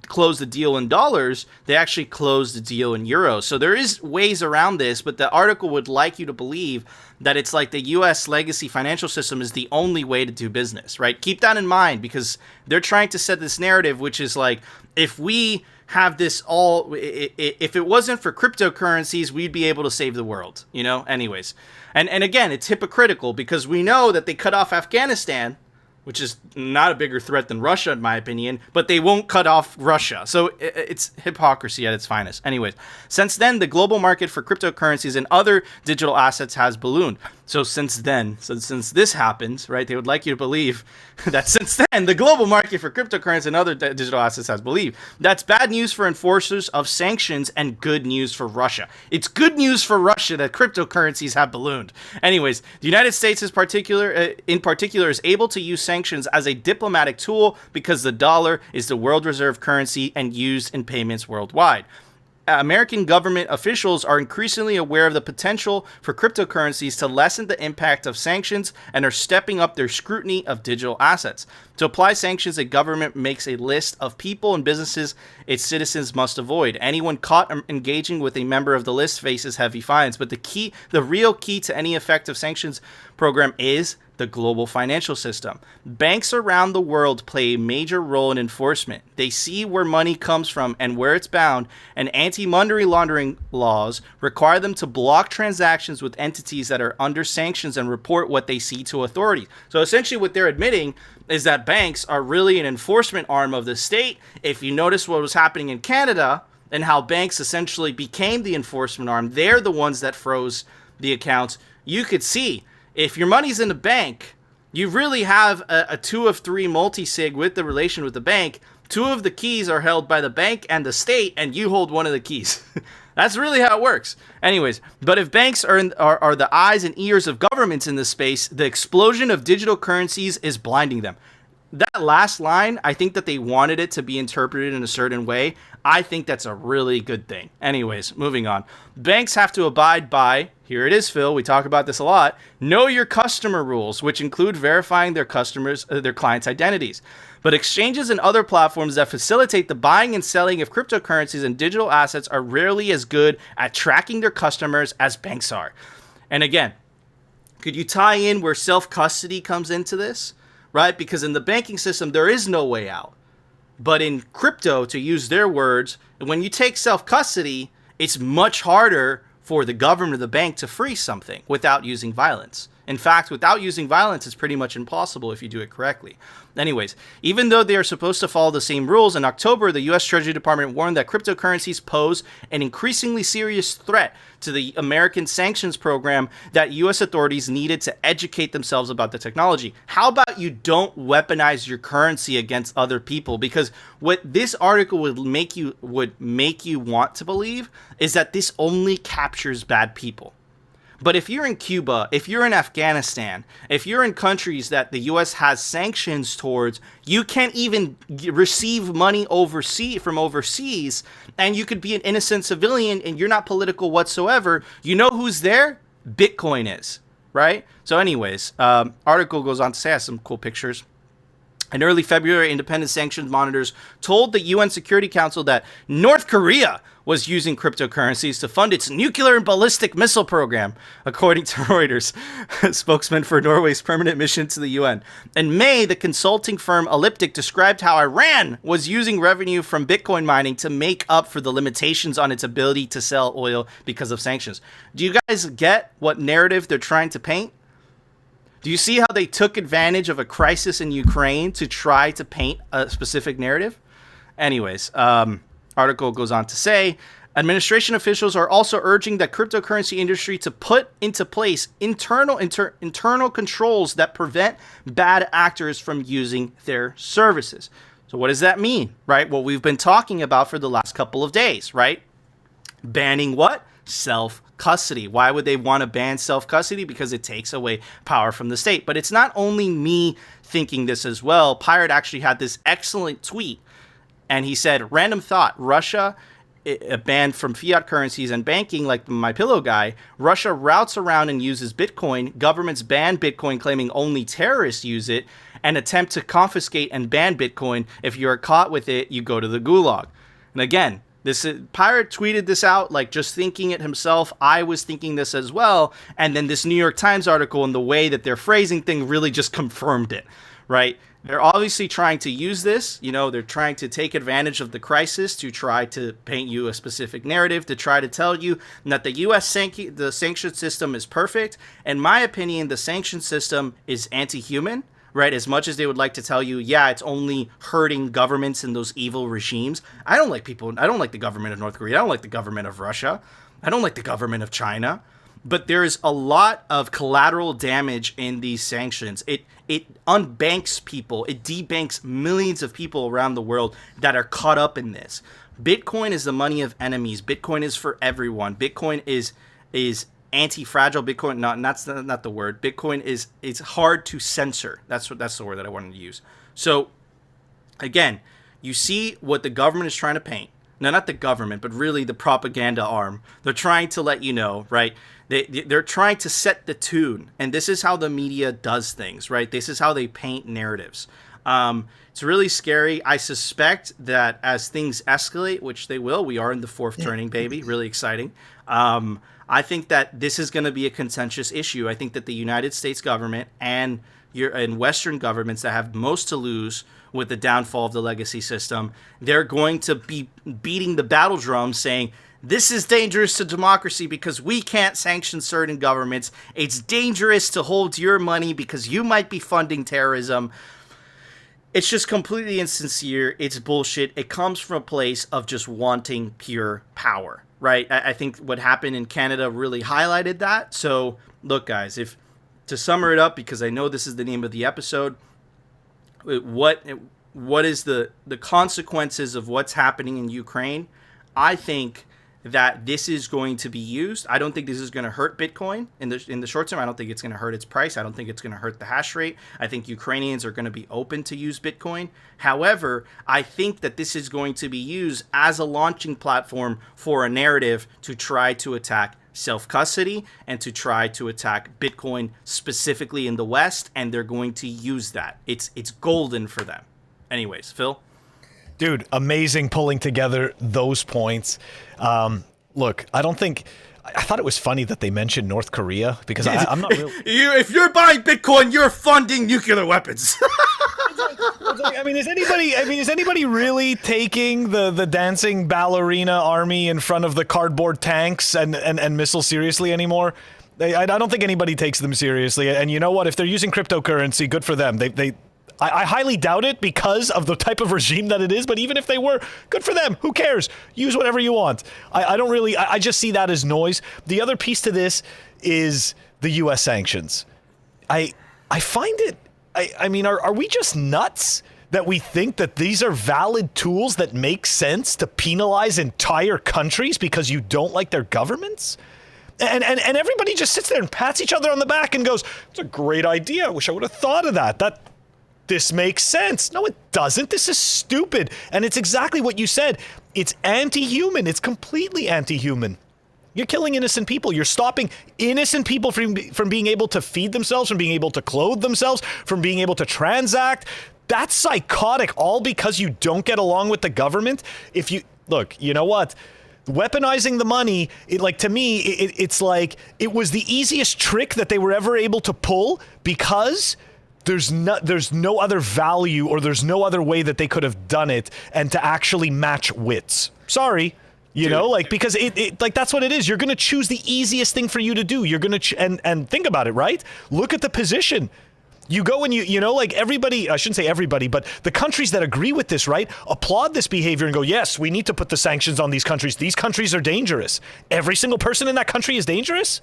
close the deal in dollars, they actually close the deal in euros. So there is ways around this, but the article would like you to believe that it's like the U.S. legacy financial system is the only way to do business, right? Keep that in mind, because they're trying to set this narrative, which is like, if we have this all, if it wasn't for cryptocurrencies, we'd be able to save the world, you know? Anyways. And again, it's hypocritical, because we know that they cut off Afghanistan, which is not a bigger threat than Russia, in my opinion, but they won't cut off Russia. So it's hypocrisy at its finest. Anyways, since then, the global market for cryptocurrencies and other digital assets has ballooned. So since this happened, right, they would like you to believe that since then, the global market for cryptocurrency and other digital assets has ballooned. That's bad news for enforcers of sanctions and good news for Russia. It's good news for Russia that cryptocurrencies have ballooned. Anyways, the United States in particular is able to use sanctions as a diplomatic tool because the dollar is the world reserve currency and used in payments worldwide. American government officials are increasingly aware of the potential for cryptocurrencies to lessen the impact of sanctions and are stepping up their scrutiny of digital assets. To apply sanctions, a government makes a list of people and businesses its citizens must avoid. Anyone caught engaging with a member of the list faces heavy fines. But the real key to any effective sanctions program is the global financial system. Banks around the world play a major role in enforcement. They see where money comes from and where it's bound, and anti-money laundering laws require them to block transactions with entities that are under sanctions and report what they see to authorities. So essentially what they're admitting is that banks are really an enforcement arm of the state. If you notice what was happening in Canada and how banks essentially became the enforcement arm, they're the ones that froze the accounts. You could see, if your money's in the bank, you really have a 2 of 3 multi-sig with the relation with the bank. 2 of the keys are held by the bank and the state, and you hold 1 of the keys. That's really how it works. Anyways, but if banks are the eyes and ears of governments in this space, the explosion of digital currencies is blinding them. That last line, I think that they wanted it to be interpreted in a certain way. I think that's a really good thing. Anyways, moving on. Banks have to abide by, here it is, Phil, we talk about this a lot, know your customer rules, which include verifying their clients' identities. But exchanges and other platforms that facilitate the buying and selling of cryptocurrencies and digital assets are rarely as good at tracking their customers as banks are. And again, could you tie in where self-custody comes into this? Right? Because in the banking system, there is no way out. But in crypto, to use their words, when you take self-custody, it's much harder for the government or the bank to freeze something without using violence. In fact, without using violence, it's pretty much impossible if you do it correctly. Anyways, even though they are supposed to follow the same rules, in October, the U.S. Treasury Department warned that cryptocurrencies pose an increasingly serious threat to the American sanctions program that U.S. authorities needed to educate themselves about the technology. How about you don't weaponize your currency against other people? Because what this article would make you want to believe is that this only captures bad people. But if you're in Cuba, if you're in Afghanistan, if you're in countries that the U.S. has sanctions towards, you can't even receive money from overseas, and you could be an innocent civilian and you're not political whatsoever. You know who's there? Bitcoin is, right? So anyways, article goes on to say, has some cool pictures. In early February, independent sanctions monitors told the UN Security Council that North Korea was using cryptocurrencies to fund its nuclear and ballistic missile program, according to Reuters, a spokesman for Norway's permanent mission to the UN. In May, the consulting firm Elliptic described how Iran was using revenue from Bitcoin mining to make up for the limitations on its ability to sell oil because of sanctions. Do you guys get what narrative they're trying to paint? Do you see how they took advantage of a crisis in Ukraine to try to paint a specific narrative? Anyways, article goes on to say, administration officials are also urging the cryptocurrency industry to put into place internal controls that prevent bad actors from using their services. So what does that mean, right? What we've been talking about for the last couple of days, right? Banning what? Self-custody. Why would they want to ban self-custody? Because it takes away power from the state. But it's not only me thinking this as well. Pirate actually had this excellent tweet, and he said, random thought, Russia banned from fiat currencies and banking like the MyPillow guy. Russia routes around and uses Bitcoin. Governments ban Bitcoin, claiming only terrorists use it. and attempt to confiscate and ban Bitcoin. If you are caught with it, you go to the gulag. And again, this Pirate tweeted this out, like just thinking it himself. I was thinking this as well. And then this New York Times article and the way that they're phrasing thing really just confirmed it, right? They're obviously trying to use this, they're trying to take advantage of the crisis to try to paint you a specific narrative, to try to tell you that the U.S. the sanction system is perfect. In my opinion, the sanction system is anti-human, right? As much as they would like to tell you, yeah, it's only hurting governments and those evil regimes. I don't like the government of North Korea. I don't like the government of Russia. I don't like the government of China. But there's a lot of collateral damage in these sanctions. It unbanks people. It debanks millions of people around the world that are caught up in this. Bitcoin is the money of enemies. Bitcoin is for everyone. Bitcoin is anti-fragile. Bitcoin, that's not the word. Bitcoin is hard to censor. That's the word that I wanted to use. So again, you see what the government is trying to paint. No, not the government, but really the propaganda arm. They're trying to let you know, right? They're trying to set the tune. And this is how the media does things, right? This is how they paint narratives. It's really scary. I suspect that as things escalate, which they will, we are in the fourth turning, baby. Really exciting. I think that this is going to be a contentious issue. I think that the United States government and Western governments that have most to lose with the downfall of the legacy system, they're going to be beating the battle drum saying, this is dangerous to democracy because we can't sanction certain governments. It's dangerous to hold your money because you might be funding terrorism. It's just completely insincere. It's bullshit. It comes from a place of just wanting pure power, right? I think what happened in Canada really highlighted that. So look, guys, to sum it up, because I know this is the name of the episode, what is the consequences of what's happening in Ukraine? I think that this is going to be used. I don't think this is going to hurt Bitcoin in the short term. I don't think it's going to hurt its price. I don't think it's going to hurt the hash rate. I think Ukrainians are going to be open to use Bitcoin. However, I think that this is going to be used as a launching platform for a narrative to try to attack self-custody and to try to attack Bitcoin specifically in the West, and they're going to use that. It's golden for them. Anyways, Phil? Dude, amazing pulling together those points. Look, I thought it was funny that they mentioned North Korea because I'm not really... If you're buying Bitcoin, you're funding nuclear weapons. Is anybody really taking the dancing ballerina army in front of the cardboard tanks and missiles seriously anymore? I don't think anybody takes them seriously. And you know what? If they're using cryptocurrency, good for them. I highly doubt it because of the type of regime that it is, but even if they were, good for them. Who cares? Use whatever you want. I just see that as noise. The other piece to this is the U.S. sanctions. I find it, are we just nuts that we think that these are valid tools that make sense to penalize entire countries because you don't like their governments? And everybody just sits there and pats each other on the back and goes, it's a great idea. I wish I would have thought of that. This makes sense. No, it doesn't. This is stupid. And it's exactly what you said. It's anti-human. It's completely anti-human. You're killing innocent people. You're stopping innocent people from being able to feed themselves, from being able to clothe themselves, from being able to transact. That's psychotic, all because you don't get along with the government. Look, you know what? Weaponizing the money, to me, it's like it was the easiest trick that they were ever able to pull because there's no other value or there's no other way that they could have done it and to actually match wits. Sorry. Because that's what it is. You're going to choose the easiest thing for you to do. You're going to, and think about it, right? Look at the position. You go and everybody, I shouldn't say everybody, but the countries that agree with this, right, applaud this behavior and go, yes, we need to put the sanctions on these countries. These countries are dangerous. Every single person in that country is dangerous?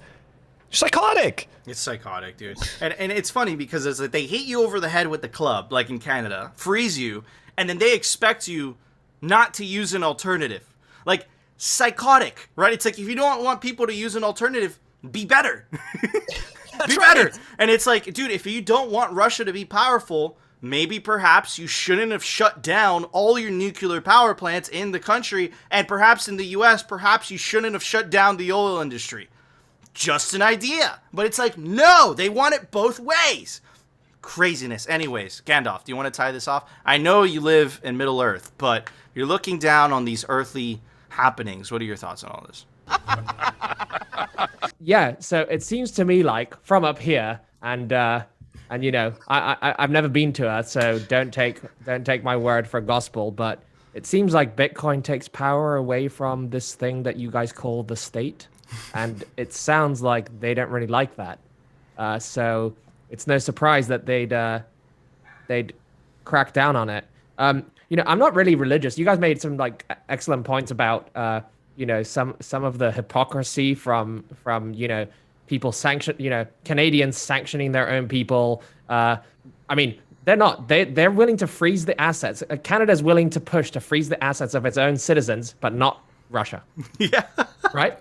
Psychotic. It's psychotic, dude. And it's funny because it's like they hit you over the head with the club, like in Canada, freeze you, and then they expect you not to use an alternative. Like, psychotic, right? It's like, if you don't want people to use an alternative, be better. Be better. And it's like, dude, if you don't want Russia to be powerful, maybe perhaps you shouldn't have shut down all your nuclear power plants in the country, and perhaps in the US, perhaps you shouldn't have shut down the oil industry. Just an idea. But it's like, no, they want it both ways. Craziness. Anyways, Gandalf, do you want to tie this off? I know you live in Middle Earth, but you're looking down on these earthly happenings. What are your thoughts on all this? Yeah, so it seems to me like from up here, and you know, I've never been to Earth, so don't take my word for gospel, but it seems like Bitcoin takes power away from this thing that you guys call the state, and it sounds like they don't really like that. So it's no surprise that they'd crack down on it. You know, I'm not really religious. You guys made some like excellent points about you know, some of the hypocrisy from you know, people Canadians sanctioning their own people. I mean, they're willing to freeze the assets. Canada's willing to push to freeze the assets of its own citizens, but not Russia. Yeah. Right?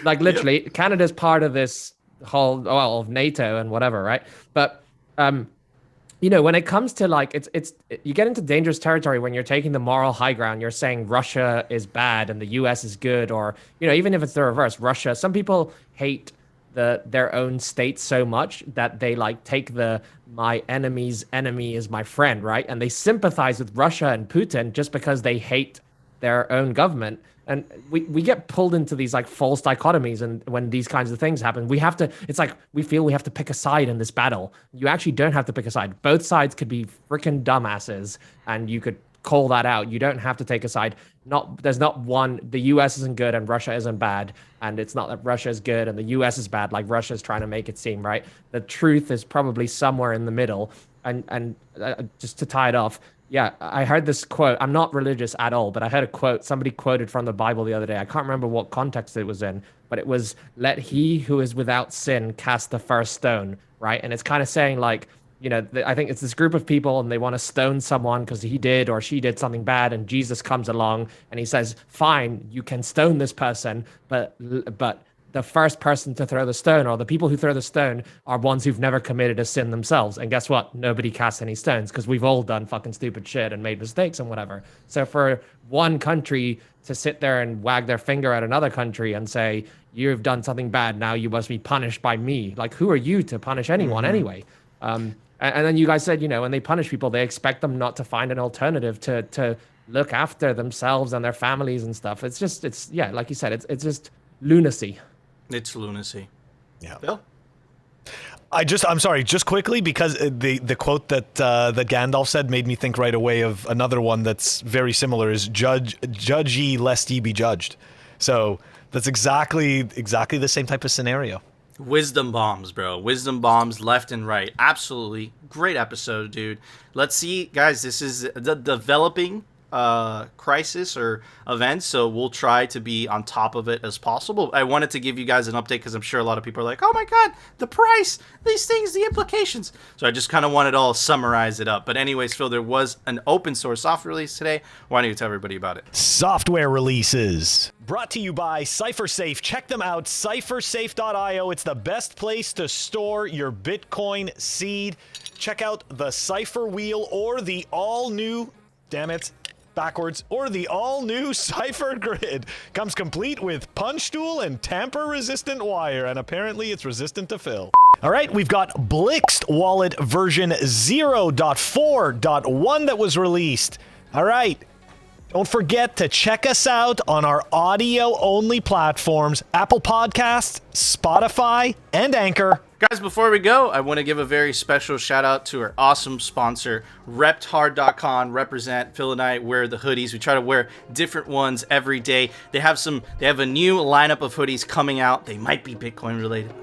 Like literally, Canada's part of this whole of NATO and whatever, right? But you know, when it comes to like, you get into dangerous territory when you're taking the moral high ground. You're saying Russia is bad and the U.S. is good, or you know, even if it's the reverse, Russia. Some people hate their own state so much that they like take my enemy's enemy is my friend, right? And they sympathize with Russia and Putin just because they hate their own government. And we get pulled into these like false dichotomies, and when these kinds of things happen, it's like we feel we have to pick a side in this battle. You actually don't have to pick a side. Both sides could be freaking dumbasses, and you could call that out. You don't have to take a side. There's not one, the US isn't good and Russia isn't bad, and it's not that Russia is good and the US is bad like Russia is trying to make it seem, right? The truth is probably somewhere in the middle. And just to tie it off, yeah, I heard this quote. I'm not religious at all, but I heard a quote. Somebody quoted from the Bible the other day. I can't remember what context it was in, but it was, "Let he who is without sin cast the first stone," right? And it's kind of saying like, you know, I think it's this group of people and they want to stone someone because he did or she did something bad, and Jesus comes along and he says, "Fine, you can stone this person, but the first person to throw the stone, or the people who throw the stone, are ones who've never committed a sin themselves." And guess what? Nobody casts any stones because we've all done fucking stupid shit and made mistakes and whatever. So for one country to sit there and wag their finger at another country and say, "You've done something bad, now you must be punished by me." Like, who are you to punish anyone anyway? And then you guys said, you know, when they punish people, they expect them not to find an alternative to look after themselves and their families and stuff. It's yeah, like you said, it's just lunacy. It's lunacy. Yeah. Bill? I'm sorry, just quickly, because the quote that Gandalf said made me think right away of another one that's very similar, is judge ye lest ye be judged. So that's exactly the same type of scenario. Wisdom bombs, bro. Wisdom bombs left and right. Absolutely. Great episode, dude. Let's see, guys, this is the developing crisis or event, so we'll try to be on top of it as possible. I wanted to give you guys an update because I'm sure a lot of people are like, "Oh my god, the price, these things, the implications." So I just kind of wanted to all summarize it up. But anyways, Phil, there was an open source software release today. Why don't you tell everybody about it? Software releases brought to you by CipherSafe. Check them out, cyphersafe.io. It's the best place to store your Bitcoin seed. Check out the Cypher Wheel or the all-new, damn it, backwards, or the all-new Cypher Grid. Comes complete with punch tool and tamper-resistant wire, and apparently it's resistant to fill. All right, we've got Blixt Wallet version 0.4.1 that was released. All right, don't forget to check us out on our audio-only platforms, Apple Podcasts, Spotify, and Anchor. Guys, before we go, I want to give a very special shout out to our awesome sponsor, repthard.com. Represent Phil and I wear the hoodies. We try to wear different ones every day. They have a new lineup of hoodies coming out. They might be Bitcoin related.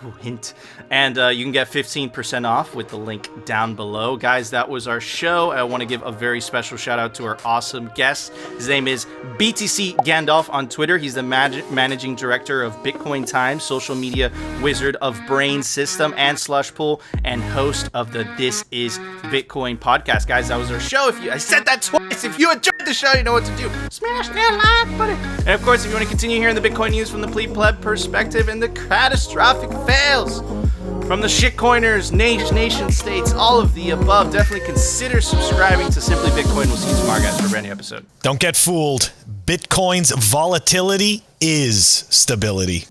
Ooh, hint. And you can get 15% off with the link down below. Guys, that was our show. I want to give a very special shout out to our awesome guest. His name is BTC Gandalf on Twitter. He's the managing director of Bitcoin Times, social media wizard of Brain System and Slush Pool, and host of the This Is Bitcoin podcast. Guys, that was our show. I said that twice. If you enjoyed the show, you know what to do. Smash that like button. And of course, if you want to continue hearing the Bitcoin news from the plebe perspective and the catastrophic fails from the shitcoiners, nation states, all of the above, definitely consider subscribing to Simply Bitcoin. We'll see you tomorrow, guys, for a brand new episode. Don't get fooled. Bitcoin's volatility is stability.